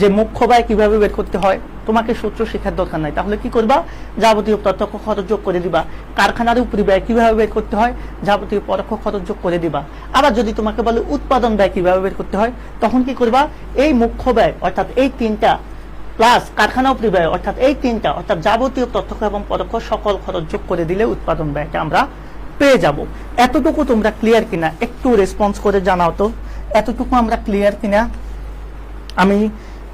যে মুখ্য ব্যয় কিভাবে বের করতে হয়। তোমাকে সূত্র শেখার দরকার নাই। তাহলে কি করবা? যাবতীয় প্রত্যক্ষ খরচ যোগ করে দিবা। কারখানার উপরি ব্যয় কিভাবে বের করতে হয়? যাবতীয় পরোক্ষ খরচ যোগ করে দিবা। আবার যদি তোমাকে বলে উৎপাদন ব্যয় কিভাবে বের করতে হয়, তখন কি করবা? এই মুখ্য ব্যয় অর্থাৎ এই তিনটা প্লাস কারখানা উপরি ব্যয় অর্থাৎ এই তিনটা, অর্থাৎ যাবতীয় প্রত্যক্ষ এবং পরোক্ষ সকল খরচ যোগ করে দিলে উৎপাদন ব্যয়টা আমরা পেয়ে যাব। এতটুকু তোমরা ক্লিয়ার কিনা একটু রেসপন্স করে জানাও তো, এতটুকু আমরা ক্লিয়ার কিনা? আমি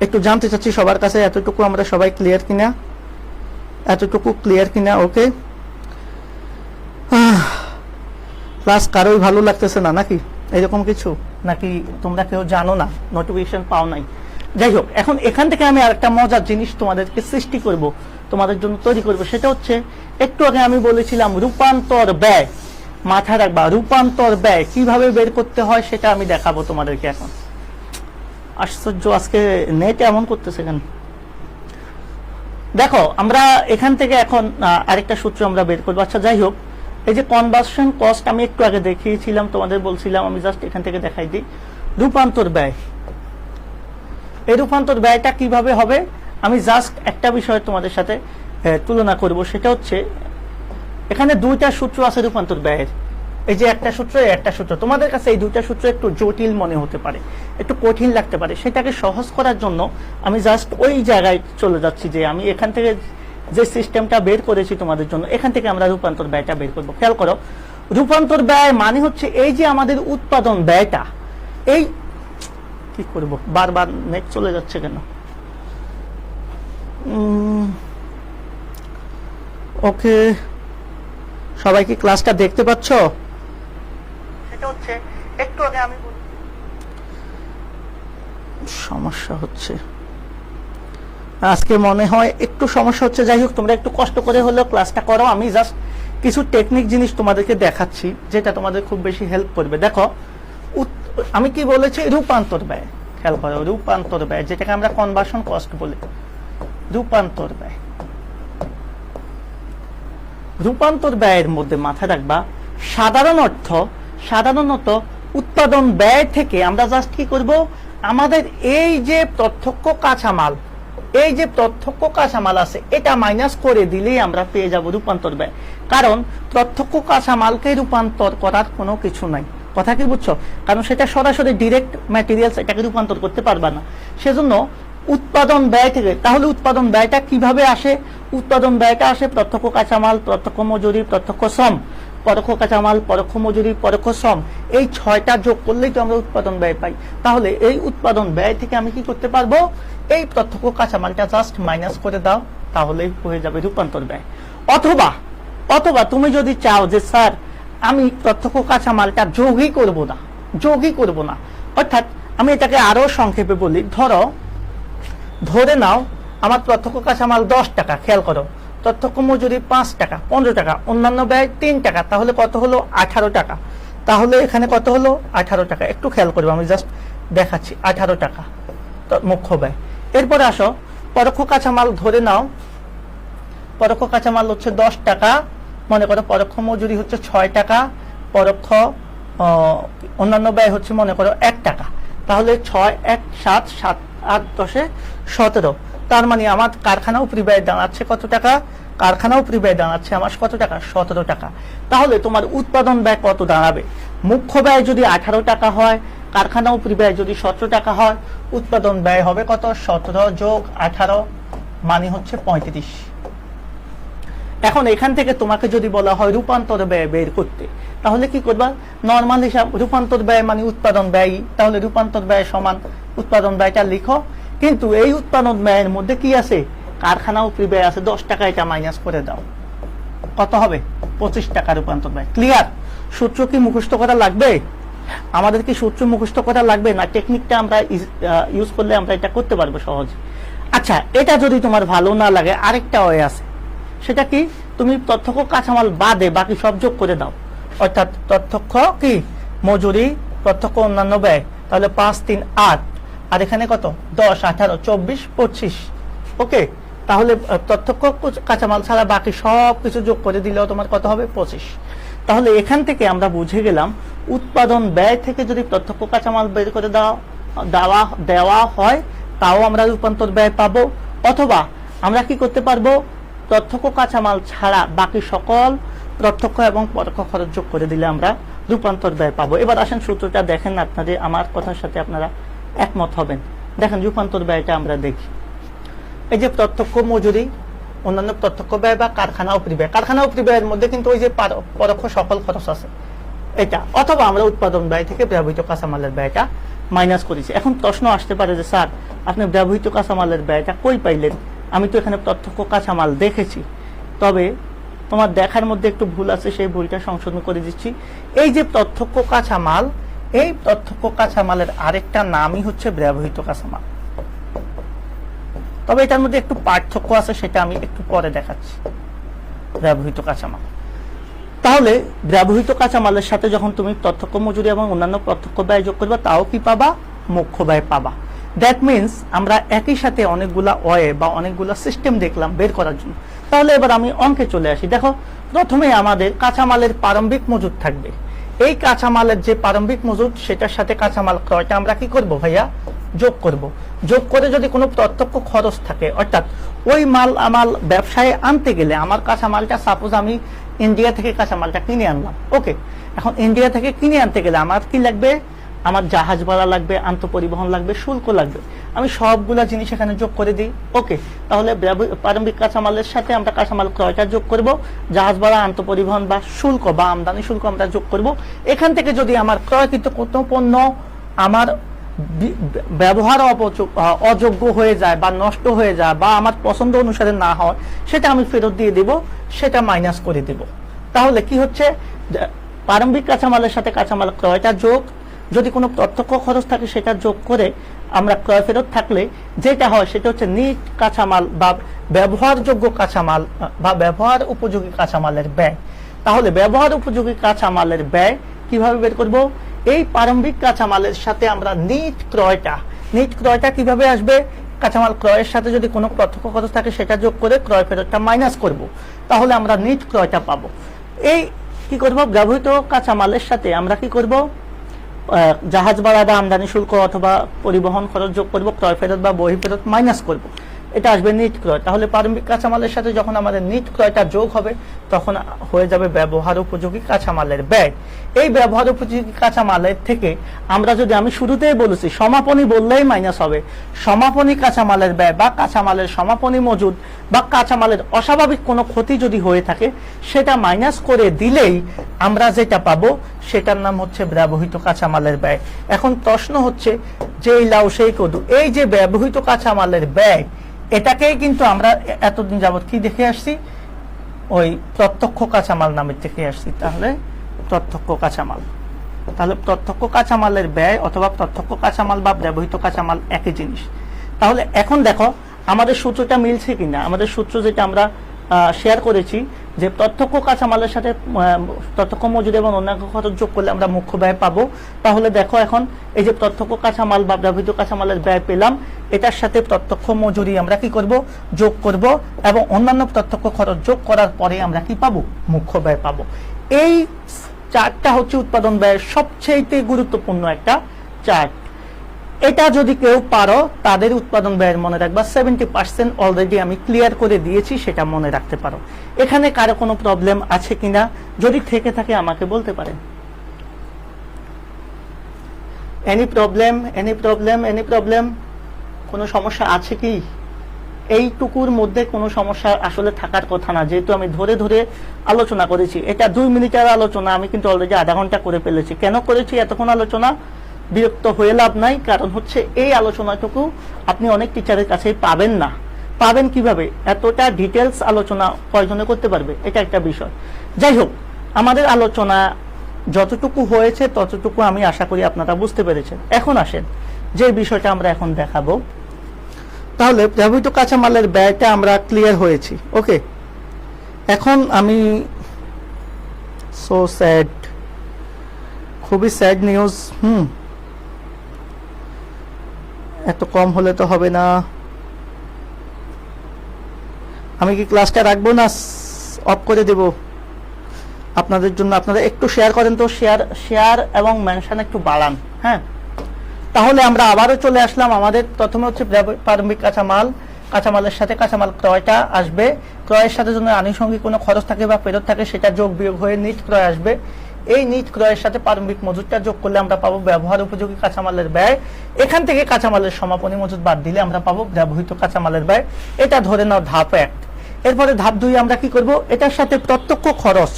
একটু জানতে চাচ্ছি সবার কাছে, এতটুকু আমরা সবাই ক্লিয়ার কিনা? এতটুকু ক্লিয়ার কিনা? ওকে, ক্লাস কারোই ভালো লাগতেছে না নাকি এরকম কিছু? নাকি তোমরা কেউ জানো না, নোটিফিকেশন পাও নাই? যাই হোক, এখন এখান থেকে আমি আরেকটা মজার জিনিস তোমাদেরকে সৃষ্টি করব, তোমাদের জন্য তৈরি করব। সেটা হচ্ছে, একটু আগে আমি বলেছিলাম রূপান্তর ব্যয়। মাথায় রাখবা, রূপান্তর ব্যয় কিভাবে বের করতে হয় সেটা আমি দেখাবো তোমাদেরকে। এখন আশ্চর্য, আজকে নেট এমন করতেছে কেন? দেখো আমরা এখান থেকে এখন আরেকটা সূত্র আমরা বের করবো। আচ্ছা যাই হোক, এই যে কনভার্সন কস্ট আমি একটু আগে দেখিয়েছিলাম, তোমাদের বলছিলাম, আমি জাস্ট এখান থেকে দেখাই দিই। রূপান্তর ব্যয়, এই রূপান্তর ব্যয়টা কিভাবে হবে আমি জাস্ট একটা বিষয় তোমাদের সাথে তুলনা করব। সেটা হচ্ছে, এখানে দুইটা সূত্র আছে রূপান্তর ব্যয়ের। এই যে একটা সূত্র, একটা সূত্র, তোমাদের কাছে এই দুইটা সূত্র একটু জটিল মনে হতে পারে, একটু কঠিন লাগতে পারে। সেটাকে সহজ করার জন্য আমি জাস্ট ওই জায়গায় চলে যাচ্ছি যে আমি এখান থেকে যে সিস্টেমটা বের করেছি তোমাদের জন্য, এখান থেকে আমরা রূপান্তর ব্যয়টা বের করবো। খেয়াল করো, রূপান্তর ব্যয় মানে হচ্ছে এই যে আমাদের উৎপাদন ব্যয়টা, এই কি করব, বারবার নেট চলে যাচ্ছে কেন? ওকে, সবাই কি ক্লাসটা দেখতে পাচ্ছ? সেটা হচ্ছে, একটু আগে আমি সমস্যা হচ্ছে আজকে, মনে হয় একটু সমস্যা হচ্ছে। যাই হোক, তোমরা একটু কষ্ট করে হলেও ক্লাসটা করো। আমি জাস্ট কিছু টেকনিক জিনিস তোমাদেরকে দেখাচ্ছি যেটা তোমাদের খুব বেশি হেল্প করবে। দেখো আমি কি বলেছি, রূপান্তর ব্যয়। খেয়াল করো, রূপান্তর ব্যয়, যেটাকে আমরা কনভার্সন কস্ট বলি। রূপান্তর ব্যয়, রূপান্তর ব্যয়ের মধ্যে মাথায় রাখবা, সাধারণত উৎপাদন ব্যয় থেকে আমরা জাস্ট কি করব, আমাদের এই যে প্রত্যক্ষ কাঁচামাল, এই যে প্রত্যক্ষ কাঁচামাল আছে এটা মাইনাস করে দিলেই আমরা পেয়ে যাব রূপান্তর ব্যয়। কারণ প্রত্যক্ষ কাঁচামালকে রূপান্তর করার কোনো কিছু নাই। কথা কি বুঝছো? কারণ সেটা সরাসরি ডিরেক্ট ম্যাটেরিয়ালস, এটাকে রূপান্তর করতে পারবা না। সেজন্য উৎপাদন ব্যয় থেকে, তাহলে উৎপাদন ব্যয়টা কিভাবে আসে? উৎপাদন ব্যয়টা আসে প্রত্যক্ষ কাঁচামাল, প্রত্যক্ষ মজুরি, প্রত্যক্ষ শ্রম, পরোক্ষ কাঁচামাল, পরোক্ষ মজুরি, পরোক্ষ শ্রম, এই 6টা যোগ করলেই তো আমরা উৎপাদন ব্যয় পাই। তাহলে এই উৎপাদন ব্যয় থেকে আমি কি করতে পারবো, এই প্রত্যক্ষ কাঁচামালটা জাস্ট মাইনাস করে দাও, তাহলেই হয়ে যাবে রূপান্তর ব্যয়। অথবা তুমি যদি চাও যে স্যার আমি প্রত্যক্ষ কাঁচামালটা যোগই করব না, অর্থাৎ আমি এটাকে আরো সংক্ষেপে বলি, ধরে নাও আমার প্রত্যক্ষ কাঁচামাল 10 টাকা। খেয়াল করো, প্রত্যক্ষ মজুরি 5 টাকা, 15 টাকা, অন্যান্য ব্যয় 3 টাকা, তাহলে কত হলো? 18 টাকা। তাহলে এখানে কত হলো? 18 টাকা। একটু খেয়াল করবো, আমি জাস্ট দেখাচ্ছি। 18 টাকা মুখ্য ব্যয়। এরপরে আসো, পরোক্ষ কাঁচামাল ধরে নাও, পরোক্ষ কাঁচামাল হচ্ছে 10 টাকা, মনে করো পরোক্ষ মজুরি হচ্ছে 6 টাকা, পরোক্ষ অন্যান্য ব্যয় হচ্ছে মনে করো 1 টাকা। তাহলে 6 1 7 7 8 10 17, তার মানে আমার কারখানা উপরি ব্যয় দাঁড়াচ্ছে কত টাকা? কারখানা উপরি ব্যয় দাঁড়াচ্ছে আমার কত টাকা? 17 টাকা। তাহলে তোমার উৎপাদন ব্যয় কত দাঁড়াবে? মুখ্য ব্যয় যদি 18 টাকা হয়, কারখানা উপরি ব্যয় যদি 17 টাকা হয়, উৎপাদন ব্যয় হবে কত? 17 যোগ 18 মানে হচ্ছে 35। এখন এখান থেকে তোমাকে যদি বলা হয় রূপান্তর ব্যয় বের করতে, তাহলে কি করবা? নরমাল হিসাব, রূপান্তর ব্যয় মানে উৎপাদন ব্যয়, তাহলে রূপান্তর ব্যয় সমান উৎপাদন ব্যয়টা লিখো। কিন্তু এই উৎপাদন ব্যয়ের মধ্যে কি আছে? কারখানা উপরি ব্যয় আছে 10 টাকা, এটা মাইনাস করে দাও, কত হবে? 25 টাকা রূপান্তর ব্যয়। ক্লিয়ার? সূত্র কি মুখস্থ করা লাগবে? আমাদের কি সূত্র মুখস্থ করা লাগবে না টেকনিকটা আমরা ইউজ করলে আমরা এটা করতে পারবো সহজে? আচ্ছা, এটা যদি তোমার ভালো না লাগে আরেকটা ওয়ে আছে, সেটা কি? তুমি প্রত্যক্ষ কাঁচামাল বাদে বাকি সব যোগ করে দাও, অর্থাৎ প্রত্যক্ষ কি মজুরি, প্রত্যক্ষ অন্যান্য ব্যয়, তাহলে 5 3 8, আর এখানে কত? 10 18 24 25। ওকে, তাহলে প্রত্যক্ষ কাঁচামাল ছাড়া বাকি সব কিছু যোগ করে দিলেও তোমার কত হবে? 25। তাহলে এখান থেকে আমরা বুঝে গেলাম উৎপাদন ব্যয় থেকে যদি প্রত্যক্ষ কাঁচামাল বের করে দেওয়া হয় তাও আমরা রূপান্তর ব্যয় পাবো, অথবা আমরা কি করতে পারবো? প্রত্যক্ষ কাঁচামাল ছাড়া বাকি সকল প্রত্যক্ষ এবং পরোক্ষ খরচ যোগ করে দিলে আমরা রূপান্তর ব্যয় পাবো। এবার আসেন সূত্রটা দেখেন, আপনাদের আমার কথার সাথে আপনারা একমত হবেন। দেখেন রূপান্তর ব্যয়টা আমরা দেখি। এই যে প্রত্যক্ষ মজুরি, অন্যান্য প্রত্যক্ষ ব্যয় বা কারখানা উপরি ব্যয়, কারখানা উপরি ব্যয়ের মধ্যে কিন্তু ওই যে পরোক্ষ সকল খরচ আছে এটা, অথবা আমরা উৎপাদন ব্যয় থেকে ব্যবহৃত কাঁচামালের ব্যয়টা মাইনাস করেছি। এখন প্রশ্ন আসতে পারে যে স্যার আপনি ব্যবহৃত কাঁচামালের ব্যয়টা কই পাইলেন? আমি তো এখানে প্রত্যক্ষ কাঁচামাল দেখেছি, তবে তোমার দেখার মধ্যে একটু ভুল আছে, সেই ভুলটা সংশোধন করে দিচ্ছি। এই যে প্রত্যক্ষ কাঁচামাল, এই প্রত্যক্ষ কাঁচামালের আরেকটা নামই হচ্ছে ব্যবহৃত কাঁচামাল, তবে এটার মধ্যে একটু পার্থক্য আছে, সেটা আমি একটু পরে দেখাচ্ছি। ব্যবহৃত কাঁচামাল, তাহলে ব্যবহৃত কাঁচামালের সাথে যখন তুমি প্রত্যক্ষ মজুরি এবং অন্যান্য প্রত্যক্ষ ব্যয় যোগ করবা, তাও কি পাবা? মুখ্য ব্যয় পাবা। দ্যাট মিনস আমরা একই সাথে অনেকগুলা ওয়ে বা অনেকগুলা সিস্টেম দেখলাম বের করার জন্য। তাহলে এবার আমি অঙ্কে চলে আসি। দেখো, প্রথমে আমাদের কাঁচামালের প্রারম্ভিক মজুদ থাকবে। এই কাঁচামালের যে প্রারম্ভিক মজুদ, সেটার সাথে কাঁচামাল ক্রয়টা আমরা কি করব ভাইয়া? যোগ করব। যোগ করে যদি কোনো প্রত্যক্ষ খরচ থাকে, অর্থাৎ ওই মাল আমার ব্যবসায় আনতে গেলে আমার কাঁচামালটা, সাপোজ আমি ইন্ডিয়া থেকে কাঁচামালটা কিনে আনলাম, ওকে, এখন ইন্ডিয়া থেকে কিনে আনতে গেলে আমার কি লাগবে? আমার জাহাজ ভাড়া লাগবে, আন্তঃপরিবহন লাগবে, শুল্ক লাগবে। আমি সবগুলা জিনিস এখানে যোগ করে দিই। ওকে, তাহলে প্রারম্ভিক কাঁচামালের সাথে আমরা কাঁচামাল ক্রয়টা যোগ করব, জাহাজ ভাড়া, আন্তঃপরিবহন বা শুল্ক বা আমদানি শুল্ক আমরা যোগ করব। এখান থেকে যদি আমার ক্রয়কৃত কোনো পণ্য আমার ব্যবহার অযোগ্য হয়ে যায় বা নষ্ট হয়ে যায় বা আমার পছন্দ অনুসারে না হয়, সেটা আমি ফেরত দিয়ে দেব, সেটা মাইনাস করে দেব। তাহলে কি হচ্ছে? প্রারম্ভিক কাঁচামালের সাথে কাঁচামাল ক্রয়টা যোগ, যদি কোনো প্রত্যক্ষ খরচ থাকে সেটা যোগ করে আমরা ক্রয় ফেরত থাকলে যেটা হয় সেটা হচ্ছে নিট কাঁচামাল বা ব্যবহারযোগ্য কাঁচামাল বা ব্যবহার উপযোগী কাঁচামালের ব্যয়। তাহলে ব্যবহার উপযোগী কাঁচামালের ব্যয় কিভাবে বের করব? এই প্রারম্ভিক কাঁচামালের সাথে আমরা নিট ক্রয়টা কিভাবে আসবে? কাঁচামাল ক্রয়ের সাথে যদি কোনো প্রত্যক্ষ খরচ থাকে সেটা যোগ করে ক্রয় ফেরতটা মাইনাস করব, তাহলে আমরা নিট ক্রয়টা পাবো। এই কি করব? ব্যবহৃত কাঁচামালের সাথে আমরা কি করব? জাহাজ ভাড়া বা আমদানি শুল্ক অথবা পরিবহন খরচ যোগ করব, ক্রয় ফেরত বা বহি ফেরত মাইনাস করব, এটা আসবে নিট ক্রয়। তাহলে প্রারম্ভিক কাঁচামালের সাথে যখন আমাদের নিট ক্রয়টা যোগ হবে, তখন হয়ে যাবে ব্যবহার উপযোগী কাঁচামালের ব্যয়। এই ব্যবহার উপযোগী কাঁচামালের থেকে আমরা যদি, আমি শুরুতেই বলেছি সমাপনী বললেই মাইনাস হবে, সমাপনী কাঁচামালের ব্যয় বা কাঁচামালের সমাপনী মজুদ বা কাঁচামালের অস্বাভাবিক কোনো ক্ষতি যদি হয়ে থাকে, সেটা মাইনাস করে দিলেই আমরা যেটা পাবো সেটার নাম হচ্ছে ব্যবহৃত কাঁচামালের ব্যয়। এখন প্রশ্ন হচ্ছে যে লাউ সেই কদু, এই যে ব্যবহৃত কাঁচামালের ব্যয়, এটাকেই কিন্তু আমরা এতদিন যাবত কি দেখে আসছি? ওই প্রত্যক্ষ কাঁচামাল নামের থেকে আসছি। তাহলে প্রত্যক্ষ কাঁচামাল, তাহলে প্রত্যক্ষ কাঁচামালের ব্যয় অথবা প্রত্যক্ষ কাঁচামাল বা ব্যবহৃত কাঁচামাল একই জিনিস। তাহলে এখন দেখো আমাদের সূত্রটা মিলছে কিনা। আমাদের সূত্র যেটা আমরা শেয়ার করেছি যে প্রত্যক্ষ কাঁচামালের সাথে প্রত্যক্ষ মজুরি এবং অন্যান্য খরচ যোগ করলে আমরা মুখ্য ব্যয় পাবো। তাহলে দেখো এখন এই যে প্রত্যক্ষ কাঁচামাল বা ব্যবহৃত কাঁচামালের ব্যয় পেলাম, এটার সাথে প্রত্যক্ষ মজুরি আমরা কি করব? যোগ করব, এবং অন্যান্য প্রত্যক্ষ খরচ যোগ করার পরে আমরা কি পাবো? মুখ্য ব্যয় পাবো। এই চার্টটা হচ্ছে উৎপাদন ব্যয়ের সবচেয়ে গুরুত্বপূর্ণ একটা চার্ট। এটা যদি কেউ পারো তাদের উৎপাদন ব্যয়ের মনে রাখবা 70% অলরেডি আমি ক্লিয়ার করে দিয়েছি, সেটা মনে রাখতে পারো। এখানে কারো কোনো প্রবলেম আছে কিনা, যদি থেকে থাকে আমাকে বলতে পারেন। Any problem, any problem, any problem? কোনো সমস্যা আছে কি? এইটুকুর মধ্যে কোনো সমস্যা আসলে থাকার কথা না, যেহেতু আমি ধরে ধরে আলোচনা করেছি। এটা 2 মিনিটের আলোচনা, আমি কিন্তু অলরেডি আধা ঘন্টা করে ফেলেছি। কেন করেছি এতক্ষণ আলোচনা? বিরক্ত হয়ে লাভ নাই, কারণ হচ্ছে এই আলোচনাটুকু আপনি অনেক টিচারের কাছে পাবেন না। পাবেন কিভাবে? এতটা ডিটেলস আলোচনা কয়জনে করতে পারবে? এটা একটা বিষয়। যাই হোক, আমাদের আলোচনা যতটুকু হয়েছে ততটুকু আমি আশা করি আপনারা বুঝতে পেরেছেন। এখন আসেন যে বিষয়টা আমরা এখন দেখাবো। তাহলে ব্যবহৃত কাঁচামালের ব্যয়টা আমরা ক্লিয়ার হয়েছি। ওকে, এখন আমি সো স্যাড, খুবই স্যাড নিউজ। এত কম হলে তো হবে না। আমি কি ক্লাসটা রাখবো না অফ করে দেব আপনাদের জন্য? আপনারা একটু শেয়ার করেন তো, শেয়ার এবং মেনশন একটু বাড়ান। হ্যাঁ, তাহলে আমরা আবারও চলে আসলাম। আমাদের প্রথমে হচ্ছে প্রারম্ভিক কাঁচামালের সাথে কাঁচামাল ক্রয়টা আসবে। ক্রয়ের সাথে যদি আনুষঙ্গিক কোনো খরচ থাকে বা ফেরত থাকে, সেটা যোগ বিয়োগ হয়ে নিট ক্রয় আসবে। এই নিট ক্রয়ের সাথে প্রারম্ভিক মজুদটা যোগ করলে আমরা পাবো ব্যবহার উপযোগী কাঁচামালের ব্যয়। এখান থেকে কাঁচামালের সমাপনী মজুদ বাদ দিলে আমরা পাবো ব্যবহৃত কাঁচামালের ব্যয়। এটা ধরে নাও ধাপ 1। এরপরে ধাপ 2 আমরা কি করব? এটার সাথে প্রত্যক্ষ খরচ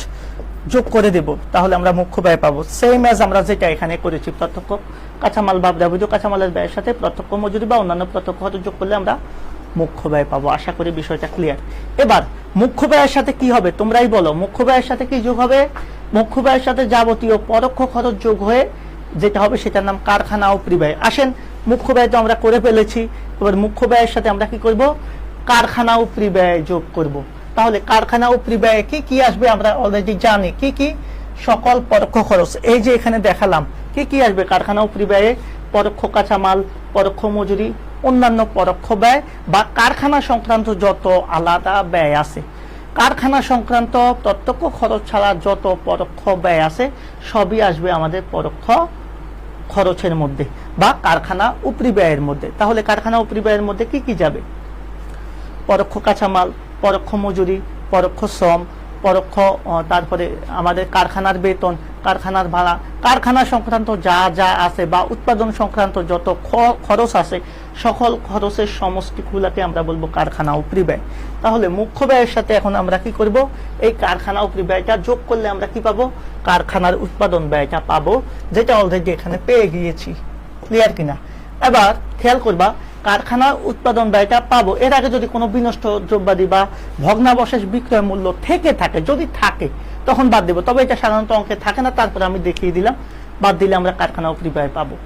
যোগ করে দেব, তাহলে আমরা মুখ্য ব্যয় পাবো। সেম এজ আমরা যেটা এখানে করেছি, প্রত্যক্ষ কাঁচামাল বা ব্যবহৃত কাঁচামালের ব্যয়ের সাথে প্রত্যক্ষ মজুরি বা অন্যান্য প্রত্যক্ষ খরচ যোগ করলে আমরা মুখ্য ব্যয় পাবো। আশা করি বিষয়টা ক্লিয়ার। এবার মুখ্য ব্যয়ের সাথে কি হবে তোমরাই বলো? মুখ্য ব্যয়ের সাথে কি যোগ হবে? মুখ্য ব্যয়ের সাথে যাবতীয় পরোক্ষ খরচ যোগ হয়ে যেটা হবে সেটার নাম কারখানা উপরি ব্যয়। আসেন, মুখ্য ব্যয় তো আমরা করে ফেলেছি, এবার মুখ্য ব্যয়ের সাথে আমরা কি করব? কারখানা উপরি ব্যয় যোগ করব। তাহলে কারখানা উপরি ব্যয়ে কি কি আসবে আমরা অলরেডি জানি। কি কি? সকল পরোক্ষ খরচ। এই যে এখানে দেখালাম কি কি আসবে কারখানা উপরি ব্যয়ে: পরোক্ষ কাঁচামাল, পরোক্ষ মজুরি, অন্যান্য পরোক্ষ ব্যয় বা কারখানা সংক্রান্ত যত আলাদা ব্যয় আছে। কারখানা সংক্রান্ত প্রত্যক্ষ খরচ ছাড়া যত পরোক্ষ ব্যয় আছে সবই আসবে আমাদের পরোক্ষ খরচের মধ্যে বা কারখানা উপরি ব্যয়ের মধ্যে। তাহলে কারখানা উপরি ব্যয়ের মধ্যে কি কি যাবে? পরোক্ষ কাঁচামাল, পরোক্ষ মজুরি, পরোক্ষ শ্রম, পরোক্ষ তারপরে আমাদের কারখানার বেতন, কারখানার ভাড়া, কারখানা সংক্রান্ত যা যা আছে বা উৎপাদন সংক্রান্ত যত খরচ আছে সকল খরচের সমষ্টিগুলোকে আমরা বলবো কারখানা উপরি ব্যয়। তাহলে মুখ্য ব্যয়ের সাথে এখন আমরা কি করব? এই কারখানা উপরি ব্যয়টা যোগ করলে আমরা কি পাবো? কারখানার উৎপাদন ব্যয়টা পাবো, যেটা অলরেডি এখানে পেয়ে গিয়েছি। ক্লিয়ার কিনা? এবার খেয়াল করবা, কারখানার উৎপাদন ব্যয়টা পাবো। এর আগে যদি কোনো বিনষ্ট দ্রব্যাদি বা ভগ্নাবশেষ বিক্রয় মূল্য থেকে থাকে, যদি থাকে তখন বাদ দেবো, তবে এটা সাধারণত অঙ্কে থাকে না। তারপরে আমি দেখিয়ে দিলাম, বাদ দিলে আমরা কারখানা উপরি ব্যয় পাবো।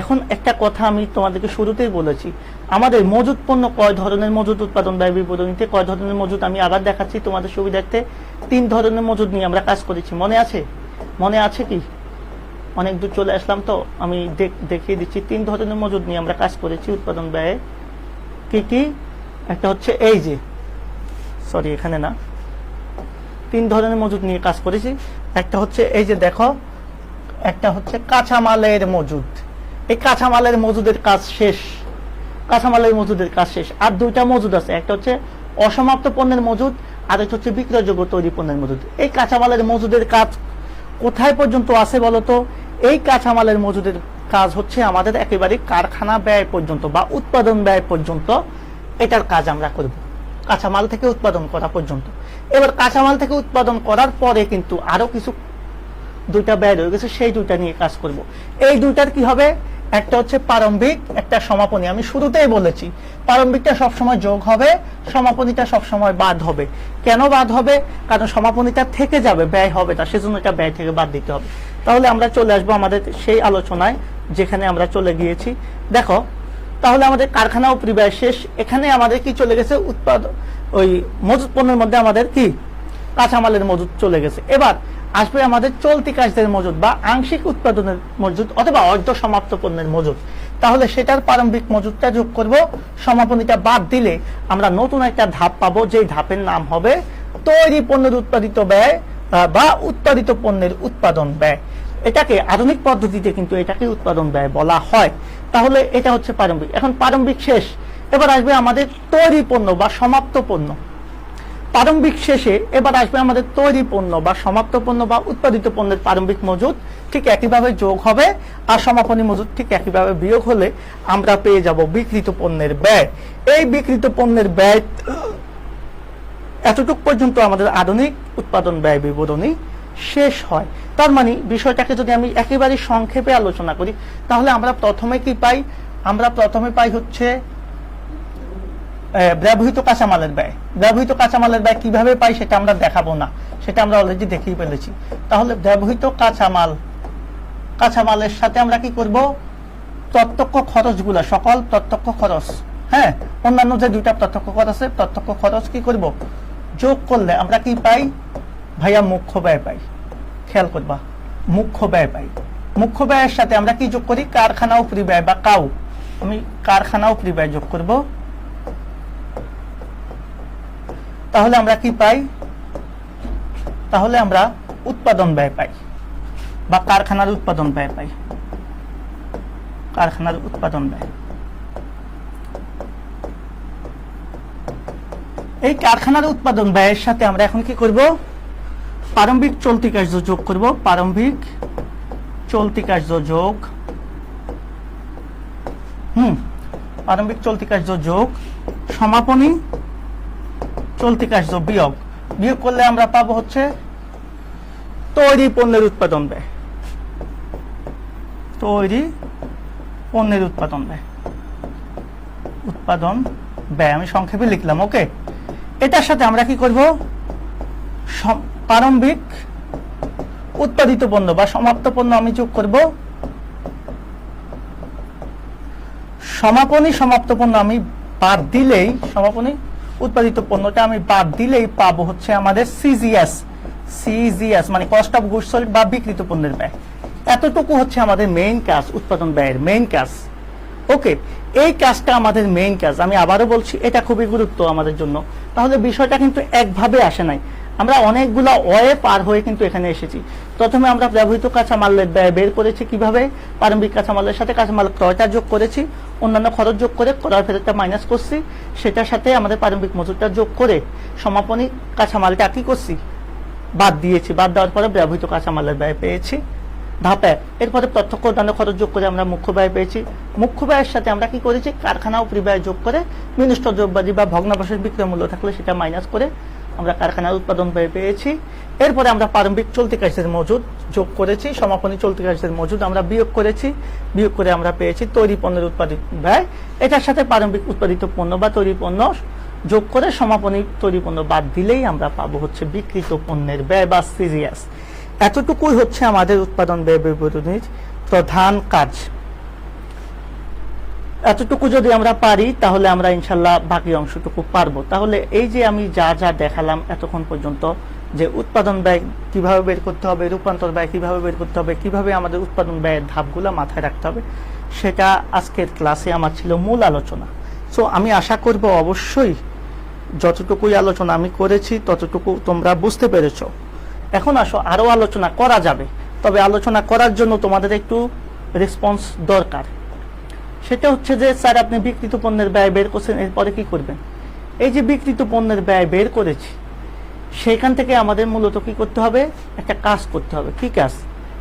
এখন একটা কথা আমি তোমাদেরকে শুরুতেই বলেছি, আমাদের মজুদ পণ্য কয় ধরনের মজুদ উৎপাদন ব্যয় বিবরণীতে কয় ধরনের মজুদ আমি আবার দেখাচ্ছি তোমাদের সুবিধার্থে। 3 ধরনের মজুদ নিয়ে আমরা কাজ করেছি, মনে আছে? মনে আছে কি? অনেক দূর চলে আসলাম তো আমি দেখিয়ে দিচ্ছি। 3 ধরনের মজুদ নিয়ে আমরা কাজ করেছি উৎপাদন ব্যয়ে। কি কি? একটা হচ্ছে এই যে, সরি এখানে না, 3 ধরনের মজুদ নিয়ে কাজ করেছি। একটা হচ্ছে এই যে দেখো, একটা হচ্ছে কাঁচামালের মজুদ। এই কাঁচামালের মজুদের কাজ শেষ, কাঁচামালের মজুদের কাজ শেষ। আর 2টা মজুদ আছে, একটা হচ্ছে অসমাপ্ত পণ্যের মজুদ, আর একটা হচ্ছে বিক্রয়যোগ্য তৈরি পণ্যের মজুদ। এই কাঁচামালের মজুদের কাজ কোথায় পর্যন্ত আছে বলতো? এই কাঁচামালের মজুদের কাজ হচ্ছে আমাদের একেবারে কারখানা ব্যয় পর্যন্ত বা উৎপাদন ব্যয় পর্যন্ত এটার কাজ আমরা করব, কাঁচামাল থেকে উৎপাদন করা পর্যন্ত। এবার কাঁচামাল থেকে উৎপাদন করার পরে কিন্তু আরো কিছু 2টা ব্যয় রয়ে গেছে, সেই 2টা নিয়ে কাজ করব। এই 2টার কি হবে? একটা হচ্ছে প্রারম্ভিক, একটা সমাপনী। আমি শুরুতেই বলেছি প্রারম্ভিকটা সবসময় যোগ হবে, সমাপনীটা সবসময় বাদ হবে। কেন বাদ হবে? কারণ সমাপনীটা থেকে যাবে, ব্যয় হবে না, সেজন্য এটা ব্যয় থেকে বাদ দিতে হবে। তাহলে আমরা চলে আসবো আমাদের সেই আলোচনায় যেখানে আমরা চলে গিয়েছি। দেখো, তাহলে আমাদের কারখানা উপরি ব্যয় শেষ। এখানে আমাদের কি চলে গেছে? উৎপাদন, ওই মজুদ পণ্যের মধ্যে আমাদের কি কাঁচামালের মজুদ চলে গেছে। এবার আসবে আমাদের চলতি কাজের মজুদ বা আংশিক উৎপাদনের মজুদ অথবা অর্ধ সমাপ্ত পণ্যের মজুদ। তাহলে সেটার প্রারম্ভিক মজুদটা যোগ করব, সমাপনীটা বাদ দিলে আমরা নতুন একটা ধাপ পাবো, যেই ধাপের নাম হবে তৈরি পণ্যের উৎপাদিত ব্যয় বা উৎপাদিত পণ্যের উৎপাদন ব্যয়। এটাকে আধুনিক পদ্ধতিতে কিন্তু এটাকে উৎপাদন ব্যয় বলা হয়। তাহলে এটা হচ্ছে প্রারম্ভিক। এখন প্রারম্ভিক শেষ, এবার আসবে আমাদের তৈরি পণ্য বা সমাপ্ত পণ্য। প্রারম্ভিক শেষে এবার আসবে আমাদের তৈরি পণ্য বা সমাপ্ত পণ্য বা উৎপাদিত পণ্যের প্রারম্ভিক মজুদ ঠিক একইভাবে যোগ হবে, আর সমাপনী মজুদ ঠিক একইভাবে বিয়োগ হলে আমরা পেয়ে যাব বিক্রিত পণ্যের ব্যয়। এই বিক্রিত পণ্যের ব্যয় এতটুক পর্যন্ত আমাদের আধুনিক উৎপাদন ব্যয় বিবরণী শেষ হয়। তার মানে বিষয়টাকে যদি আমি একেবারে সংক্ষেপে আলোচনা করি, তাহলে আমরা প্রথমে কি পাই? আমরা প্রথমে পাই হচ্ছে ব্যবহৃত কাঁচামালের ব্যয়। ব্যবহৃত কাঁচামালের ব্যয় কিভাবে পাই সেটা আমরা দেখাবো না, সেটা আমরা অলরেডি দেখিয়ে ফেলেছি। তাহলে ব্যবহৃত কাঁচামালের সাথে আমরা কি করব? প্রত্যক্ষ খরচগুলো, সকল প্রত্যক্ষ খরচ, হ্যাঁ, অন্যান্য যে দুইটা প্রত্যক্ষ খরচ আছে, প্রত্যক্ষ খরচ কি করব? যোগ করলে আমরা কি পাই ভাইয়া? মুখ্য ব্যয় পাই। খেয়াল করবা, মুখ্য ব্যয় পাই। মুখ্য ব্যয়ের সাথে আমরা কি যোগ করি? কারখানা উপরি ব্যয় বা কাউ। আমি কারখানা উপরি ব্যয় যোগ করব, তাহলে আমরা কি পাই? তাহলে আমরা উৎপাদন ব্যয় পাই বা কারখানার উৎপাদন ব্যয় পাই। কারখানার উৎপাদন ব্যয়। এই কারখানার উৎপাদন ব্যয়ের সাথে আমরা এখন কি করব? প্রারম্ভিক চলতি কার্য যোগ করব। প্রারম্ভিক চলতি কার্য যোগ, প্রারম্ভিক চলতি কার্য যোগ সমাপনী চলতি কার্য বিয়োগ। বিয়োগ করলে আমরা পাবো হচ্ছে তৈরি পণ্যের উৎপাদন ব্যয়। তৈরি পণ্যের উৎপাদন ব্যয়, উৎপাদন ব্যয় আমি সংক্ষেপে লিখলাম। ওকে, এটার সাথে আমরা কি করব? প্রারম্ভিক উৎপাদিত পণ্য বা সমাপ্ত পণ্য আমি যোগ করব। সমাপনী সমাপ্ত পণ্য আমি বাদ দিলেই, সমাপনী উৎপাদিত পণ্যটা আমি বাদ দিলেই পাবো হচ্ছে আমাদের সিজিএস মানে কস্ট অফ গুডস সোল্ড বা বিক্রিত পণ্যের ব্যয়। এতটুকু হচ্ছে আমাদের মেইন কাজ, উৎপাদন ব্যয়ের মেইন কাজ। ওকে, এই কাজটা আমাদের মেইন কাজ। আমি আবারও বলছি, এটা খুবই গুরুত্ব আমাদের জন্য। তাহলে বিষয়টা কিন্তু একভাবে আসে নাই, আমরা অনেকগুলা ওয়ে পার হয়ে কিন্তু এখানে এসেছি। প্রথমে আমরা ব্যবহৃত কাঁচামালের ব্যয় বের করেছি কিভাবে? প্রারম্ভিক কাঁচামালের সাথে কাঁচামাল ক্রয়টা যোগ করেছি, অন্যান্য খরচ যোগ করে ক্রয় ফেরতটা মাইনাস করছি, সেটার সাথে আমাদের প্রারম্ভিক মজুরটা যোগ করে সমাপনী কাঁচামালটা কি করছি? বাদ দিয়েছি। বাদ দেওয়ার পরে ব্যবহৃত কাঁচামালের ব্যয় পেয়েছি ধাপে। এরপরে প্রত্যক্ষ অন্যান্য খরচ যোগ করে আমরা মুখ্য ব্যয় পেয়েছি। মুখ্য ব্যয়ের সাথে আমরা কি করেছি? কারখানা উপরি ব্যয় যোগ করে বিনষ্ট দ্রব্যাদি বা ভগ্নাবশেষ বিক্রয় মূল্য থাকলে সেটা মাইনাস করে আমরা কারখানার উৎপাদন ব্যয় পেয়েছি। এরপরে আমরা প্রারম্ভিক চলতি কার্যের মজুদ যোগ করেছি, সমাপনী চলতি কার্যের মজুদ আমরা বিয়োগ করেছি। বিয়োগ করে আমরা পেয়েছি তৈরি পণ্যের উৎপাদিত ব্যয়। এটার সাথে প্রারম্ভিক উৎপাদিত পণ্য বা তৈরি পণ্য যোগ করে সমাপনী তৈরি পণ্য বাদ দিলেই আমরা পাবো হচ্ছে বিক্রিত পণ্যের ব্যয় বা সিজিএস। এতটুকুই হচ্ছে আমাদের উৎপাদন ব্যয় বিবরণীর প্রধান কাজ। এতটুকু যদি আমরা পারি তাহলে আমরা ইনশাল্লাহ বাকি অংশটুকু পারবো। তাহলে এই যে আমি যা যা দেখালাম এতক্ষণ পর্যন্ত, যে উৎপাদন ব্যয় কিভাবে বের করতে হবে, রূপান্তর ব্যয় কিভাবে বের করতে হবে, কিভাবে আমাদের উৎপাদন ব্যয়ের ধাপগুলো মাথায় রাখতে হবে, সেটা আজকের ক্লাসে আমার ছিল মূল আলোচনা। সো আমি আশা করব অবশ্যই যতটুকুই আলোচনা আমি করেছি ততটুকু তোমরা বুঝতে পেরেছো। এখন আসো, আরো আলোচনা করা যাবে, তবে আলোচনা করার জন্য তোমাদের একটু রেসপন্স দরকার। সেটা হচ্ছে যে স্যার আপনি বিক্রিত পণ্যের ব্যয় বের করছেন, এরপরে কি করবেন? এই যে বিক্রিত পণ্যের ব্যয় বের করেছি, সেখান থেকে আমাদের মূলত কি করতে হবে? একটা কাজ করতে হবে। কি কাজ?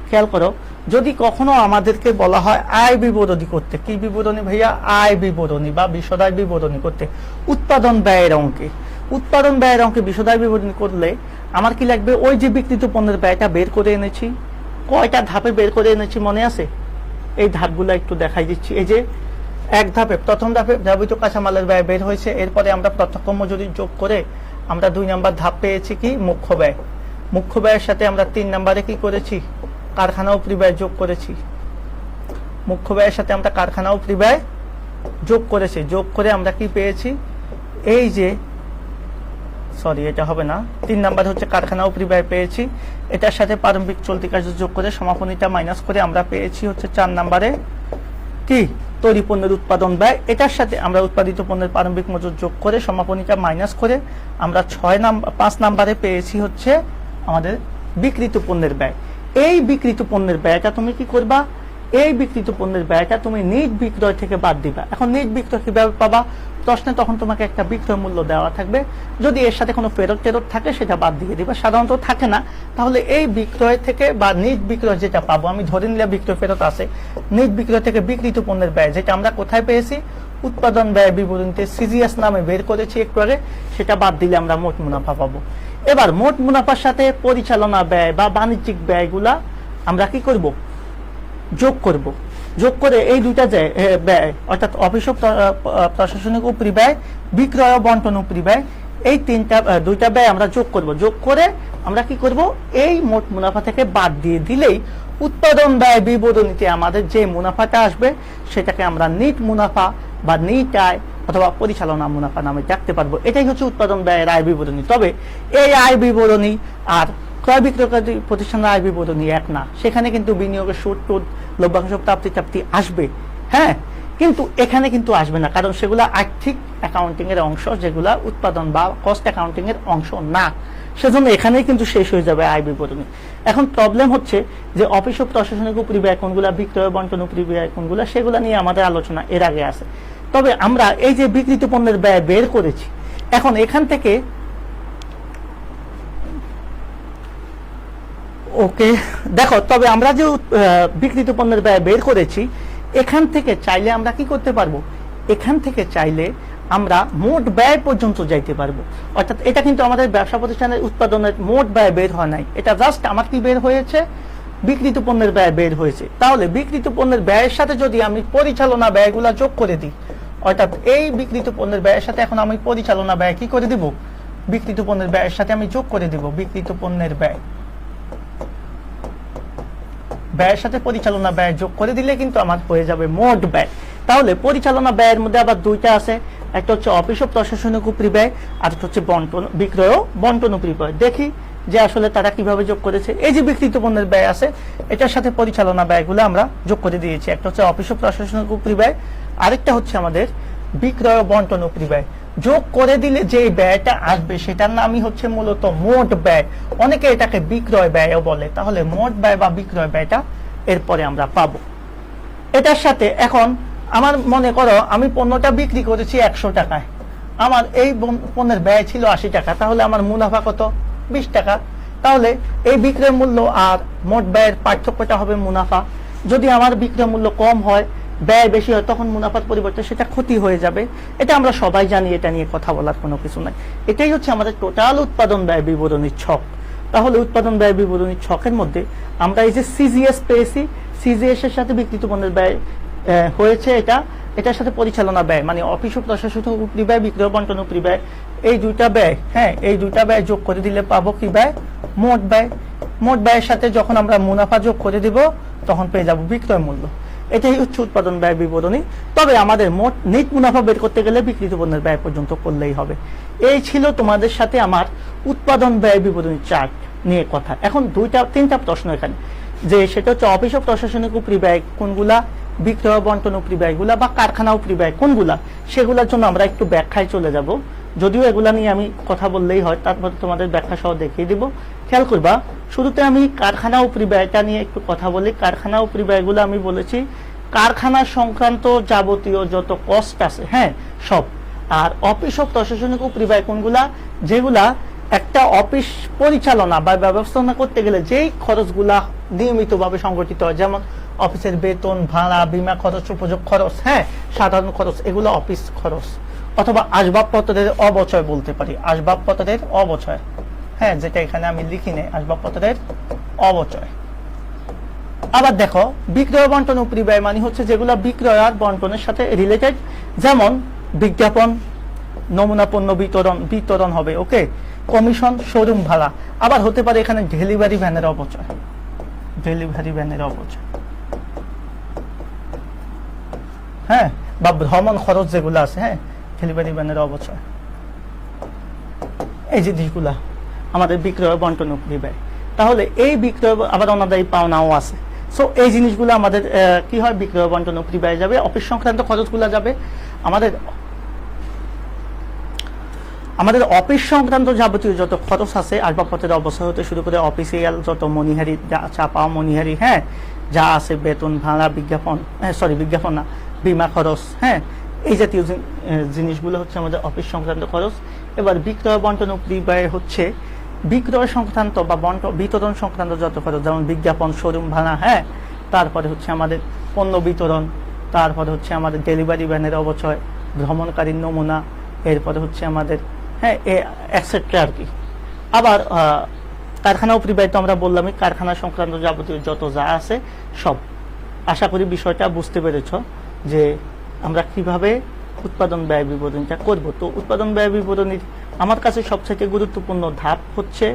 খেয়াল করো, যদি কখনো আমাদেরকে বলা হয় আয় বিবরণী করতে, কি বিবরণী ভাইয়া? আয় বিবরণী বা বিশদায় বিবরণী করতে, উৎপাদন ব্যয়ের অঙ্কে। উৎপাদন ব্যয়ের অঙ্কে বিশদায় বিবরণী করলে আমার কি লাগবে? ওই যে বিক্রিত পণ্যের ব্যয়টা বের করে এনেছি, কয়টা ধাপে বের করে এনেছি মনে আছে? এই ধাপগুলো একটু দেখাই দিচ্ছি। এই যে এক ধাপে, প্রথম ধাপে ব্যবহৃত কাঁচামালের ব্যয় বের হয়েছে, এরপরে আমরা প্রত্যক্ষ মজুরি যোগ করে আমরা 2 নম্বর ধাপ পেয়েছি কি? মুখ্য ব্যয়। মুখ্য ব্যয়ের সাথে আমরা 3 নম্বরে কি করেছি? কারখানা উপরি ব্যয় যোগ করেছি। মুখ্য ব্যয়ের সাথে আমরা কারখানা উপরি ব্যয় যোগ করেছি। যোগ করে আমরা কি পেয়েছি? এই যে সরি, এটা হবে না, 3 নাম্বার হচ্ছে কারখানা উপরি ব্যয় পেয়েছি। এটার সাথে প্রারম্ভিক চলতি কার্য যোগ করে সমাপনীটা মাইনাস করে আমরা পেয়েছি হচ্ছে 4 নম্বরে কি? তৈরি পণ্যের উৎপাদন ব্যয়। এটার সাথে আমরা উৎপাদিত পণ্যের প্রারম্ভিক মজুদ যোগ করে সমাপনীটা মাইনাস করে আমরা 5 নম্বরে পেয়েছি হচ্ছে আমাদের বিক্রিত পণ্যের ব্যয়। এই বিক্রিত পণ্যের ব্যয়টা তুমি কি করবা, এই বিক্রিত পণ্যের ব্যয়টা তুমি নিজ বিক্রয় থেকে বাদ দিবা। এখন নিজ বিক্রয় কিভাবে পাবা, প্রশ্নে তখন তোমাকে একটা বিক্রয় মূল্য দেওয়া থাকবে, যদি এর সাথে কোনো ফেরত টেরত থাকে সেটা বাদ দিয়ে দিবা, সাধারণত থাকে না। তাহলে এই বিক্রয় থেকে বা নিজ বিক্রয় যেটা পাবো, আমি ধরে নিলে বিক্রয় ফেরত আছে, নিজ বিক্রয় থেকে বিক্রিত পণ্যের ব্যয় যেটা আমরা কোথায় পেয়েছি, উৎপাদন ব্যয় বিবরণীতে সিজিএস নামে বের করেছি একটু আগে, সেটা বাদ দিলে আমরা মোট মুনাফা পাবো। এবার মোট মুনাফার সাথে পরিচালনা ব্যয় বা বাণিজ্যিক ব্যয়গুলা আমরা কি করব, যোগ করব। যোগ করে এই দুইটা ব্যয় অর্থাৎ অফিস ও প্রশাসনিক উপরি ব্যয়, বিক্রয় ও বন্টন উপরি ব্যয়, এই দুইটা ব্যয় আমরা যোগ করব। যোগ করে আমরা কি করব, এই মোট মুনাফা থেকে বাদ দিয়ে দিলেই উৎপাদন ব্যয় বিবরণীতে আমাদের যে মুনাফাটা আসবে সেটাকে আমরা নিট মুনাফা বা নিট আয় অথবা পরিচালনা মুনাফা নামে ডাকতে পারবো। এটাই হচ্ছে উৎপাদন ব্যয়ের আয় বিবরণী। তবে এই আয় বিবরণী আর ক্রয় বিক্রয়কারী প্রতিষ্ঠানের আয় বিবরণী এক না, সেখানে কিন্তু বিনিয়োগের সুদ টুদ লভ্যাংশ প্রাপ্তি টাপ্তি আসবে, হ্যাঁ, কিন্তু এখানে কিন্তু আসবে না, কারণ সেগুলো আর্থিক অ্যাকাউন্টিং এর অংশ, যেগুলা উৎপাদন বা কস্ট অ্যাকাউন্টিং এর অংশ না, সেজন্য এখানেই কিন্তু শেষ হয়ে যাবে আয় বিবরণী। এখন প্রবলেম হচ্ছে যে অফিস ও প্রশাসনিক উপরি ব্যয় কোনগুলা, বিক্রয় বন্টন উপরি ব্যয় কোনগুলা, সেগুলা নিয়ে আমাদের আলোচনা এর আগে আছে। তবে আমরা এই যে বিক্রিত পণ্যের ব্যয় বের করেছি, এখন এখান থেকে ওকে দেখো, তবে আমরা যে বিক্রিত পণ্যের ব্যয় বের করেছি, এখান থেকে চাইলে আমরা কি করতে পারবো, এখান থেকে চাইলে আমরা মোট ব্যয় পর্যন্ত যাইতে পারবো। অর্থাৎ এটা কিন্তু আমাদের ব্যবসা প্রতিষ্ঠানের উৎপাদনের মোট ব্যয় বের হয় নাই, এটা জাস্ট আমার কি বের হয়েছে, বিক্রিত পণ্যের ব্যয় বের হয়েছে। তাহলে বিক্রিত পণ্যের ব্যয়ের সাথে যদি আমি পরিচালনা ব্যয়গুলা যোগ করে দিই, অর্থাৎ এই বিক্রিত পণ্যের ব্যয়ের সাথে এখন আমি পরিচালনা ব্যয় কি করে দিব, বিক্রিত পণ্যের ব্যয়ের সাথে আমি যোগ করে দিব বিক্রিত পণ্যের ব্যয়, ব্যয়ের সাথে পরিচালনা ব্যয় যোগ করে দিলে কিন্তু আমার হয়ে যাবে মোট ব্যয়। তাহলে পরিচালনা ব্যয়ের মধ্যে আবার দুইটা আছে, একটা হচ্ছে অফিস ও প্রশাসনিক উপরি ব্যয়, আর একটা হচ্ছে বন্টন বিক্রয় ও বন্টন উপরি ব্যয়। দেখি যে আসলে তারা কিভাবে যোগ করেছে। এই যে বিক্রিত পণ্যের ব্যয় আছে, এটার সাথে পরিচালনা ব্যয়গুলো আমরা যোগ করে দিয়েছি। একটা হচ্ছে অফিস ও প্রশাসনিক উপরি ব্যয়, আরেকটা হচ্ছে আমাদের বিক্রয় ও বন্টন উপরি ব্যয়। যোগ করে দিলে যে ব্যয়টা আসবে সেটার নামই হচ্ছে মূলত মোট ব্যয়, অনেকে এটাকে বিক্রয় ব্যয়ও বলে। তাহলে মোট ব্যয় বা বিক্রয় ব্যয়টা এরপরে আমরা পাবো। এটার সাথে এখন আমার মনে করো আমি পণ্যটা বিক্রি করেছি 100 টাকায়, আমার এই পণ্যের ব্যয় ছিল 80 টাকা, তাহলে আমার মুনাফা কত, 20 টাকা। তাহলে এই বিক্রয় মূল্য আর মোট ব্যয়ের পার্থক্যটা হবে মুনাফা। যদি আমার বিক্রয় মূল্য কম হয়, ব্যয় বেশি হয়, তখন মুনাফার পরিবর্তে সেটা ক্ষতি হয়ে যাবে। এটা আমরা সবাই জানি, এটা নিয়ে কথা বলার কোনো কিছু নাই। এটাই হচ্ছে আমাদের টোটাল উৎপাদন ব্যয় বিবরণীর ছক। তাহলে উৎপাদন ব্যয় বিবরণীর ছকের মধ্যে আমরা এই যে সিজিএস পেয়েছি, সিজিএস এর সাথে বিক্রিত পণ্যের ব্যয় হয়েছে, এটার সাথে পরিচালনা ব্যয় মানে অফিস ও প্রশাসনিক উপরি ব্যয়, বিক্রয় বন্টন উপরি ব্যয়, এই দুইটা ব্যয়, হ্যাঁ, এই দুইটা ব্যয় যোগ করে দিলে পাবো কি ব্যয়, মোট ব্যয়। মোট ব্যয়ের সাথে যখন আমরা মুনাফা যোগ করে দিব, তখন পেয়ে যাব বিক্রয় মূল্য। এটাই হচ্ছে উৎপাদন ব্যয় বিবরণী। তবে আমাদের মোট নিট মুনাফা বের করতে গেলে বিক্রিত পণ্যের ব্যয় পর্যন্ত করলেই হবে। এই ছিল তোমাদের সাথে আমার উৎপাদন ব্যয় বিবরণী চার্ট নিয়ে কথা। এখন তিনটা প্রশ্ন এখানে, যে সেটা হচ্ছে অফিস ও প্রশাসনিক উপরি ব্যয় কোনগুলা, বিক্রয় বন্টন উপরি ব্যয়গুলা বা কারখানা উপরি ব্যয় কোনগুলা, সেগুলোর জন্য আমরা একটু ব্যাখ্যায় চলে যাব। যদিও এগুলা নিয়ে আমি কথা বললেই হয়, তারপর তোমাদের ব্যাখ্যা সহ দেখিয়ে দিব। খেয়াল করবা, শুরুতে আমি কারখানা উপরি ব্যয়টা নিয়ে একটু কথা বলি। কারখানা উপরি ব্যয়গুলো আমি বলেছি কারখানা সংক্রান্ত যাবতীয় যত কস্ট আছে, হ্যাঁ, সব। আর অফিস ও প্রশাসনিক উপরি ব্যয় কোনগুলা, যেগুলা একটা অফিস পরিচালনা বা ব্যবস্থাপনা করতে গেলে যেই খরচগুলা নিয়মিতভাবে সংগঠিত হয়, যেমন অফিসের বেতন, ভাড়া, বীমা খরচ, উপযোগ খরচ, হ্যাঁ, সাধারণ খরচ, এগুলো অফিস খরচ। অথবা আসবাবপত্রের অবচয় বলতে পারি, আসবাবপত্রের অবচয়, হ্যাঁ, যেটা এখানে আমি লিখি নেই, আসবাবপত্রের অবচয়। আবার দেখো বিক্রয় বন্টন উপরি ব্যয় মানে হচ্ছে যেগুলো বিক্রয় আর বন্টনের সাথে রিলেটেড, যেমন বিজ্ঞাপন, নমুনা পণ্য বিতরণ হবে, ওকে, কমিশন, শোরুম ভাড়া। আবার হতে পারে এখানে ডেলিভারি ভ্যানের অবচয়, ডেলিভারি ভ্যানের অবচয়, হ্যাঁ, বা ভ্রমণ খরচ যেগুলো আছে, হ্যাঁ, ডেলিভারি ভ্যানের অবচয়। এই জিনিসগুলা আমাদের বিক্রয় বন্টন উপরি ব্যয়। তাহলে এই বিক্রয় আবার অনাদায়ী পাওনাও আছে। সো এই জিনিসগুলো আমাদের কি হয়, বিক্রয় বন্টন উপরি ব্যয় যাবে। অফিস সংক্রান্ত খরচগুলো যাবে আমাদের আমাদের অফিস সংক্রান্ত যাবতীয় যত খরচ আছে, আসবাবপত্রের অবস্থা হতে শুরু করে অফিসিয়াল যত মনিহারি চাপা মনিহারি, হ্যাঁ, যা আছে বেতন ভাড়া বিজ্ঞাপন, বিজ্ঞাপন না, বীমা খরচ, হ্যাঁ, এই জাতীয় জিনিসগুলো হচ্ছে আমাদের অফিস সংক্রান্ত খরচ। এবার বিক্রয় বন্টন ব্যয় হচ্ছে বিক্রয় সংক্রান্ত বা বিতরণ সংক্রান্ত যত খরচ, যেমন বিজ্ঞাপন, শোরুম ভাড়া, হ্যাঁ, তারপরে হচ্ছে আমাদের পণ্য বিতরণ, তারপরে হচ্ছে আমাদের ডেলিভারি ভ্যানের অবচয়, ভ্রমণকারীর নমুনা, এরপরে হচ্ছে আমাদের, হ্যাঁ, এক্সেট্রা আর কি। আবার কারখানা ব্যয় তো আমরা বললামই, কারখানা সংক্রান্ত যাবতীয় যত যা আছে সব। আশা করি বিষয়টা বুঝতে পেরেছ যে আমরা কিভাবে উৎপাদন ব্যয় বিবরণীটা করব। তো উৎপাদন ব্যয় বিবরণীর আমার কাছে সবথেকে গুরুত্বপূর্ণ ধাপ হচ্ছে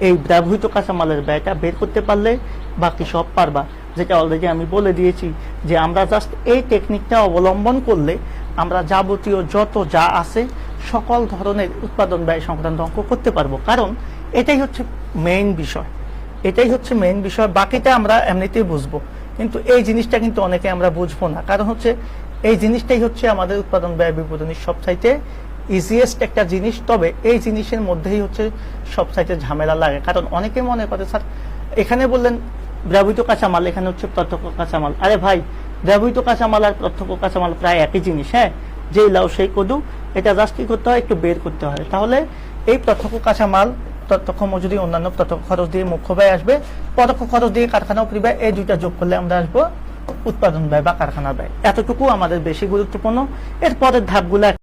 এই ব্যবহৃত কাঁচামালের ব্যয়টা বের করতে পারলে বাকি সব পারবা, যেটা অলরেডি আমি বলে দিয়েছি যে আমরা জাস্ট এই টেকনিকটা অবলম্বন করলে আমরা যাবতীয় যত যা আছে সকল ধরনের উৎপাদন ব্যয় সংক্রান্ত অঙ্ক করতে পারবো। কারণ এটাই হচ্ছে মেইন বিষয়, বাকিটা আমরা এমনিতেই বুঝবো, কিন্তু এই জিনিসটা কিন্তু অনেকে আমরা বুঝবো না। কারণ হচ্ছে এই জিনিসটাই হচ্ছে আমাদের উৎপাদন ব্যয় বিবরণীর সবচাইতে ইজিয়েস্ট একটা জিনিস। তবে এই জিনিসের মধ্যেই হচ্ছে সবচাইতে ঝামেলা লাগে, কারণ অনেকে মনে করে স্যার এখানে বললেন ব্যবহৃত কাঁচামাল, এখানে হচ্ছে প্রত্যক্ষ কাঁচামাল। আরে ভাই, ব্যবহৃত কাঁচামাল আর প্রত্যক্ষ কাঁচামাল প্রায় একই জিনিস, হ্যাঁ, যেই লাউ সেই কদু, এটা জাস্ট কি করতে হয়, একটু বের করতে হয়। তাহলে এই প্রত্যক্ষ কাঁচামাল, প্রত্যক্ষ মজুরি, অন্যান্য প্রত্যক্ষ খরচ দিয়ে মুখ্য ব্যয় আসবে, পরোক্ষ খরচ দিয়ে কারখানা ব্যয়, এই দুইটা যোগ করলে আমরা আসবো উৎপাদন ব্যয় বা কারখানা ব্যয়। এতটুকু আমাদের বেশি গুরুত্বপূর্ণ। এর পরের ধাপগুলো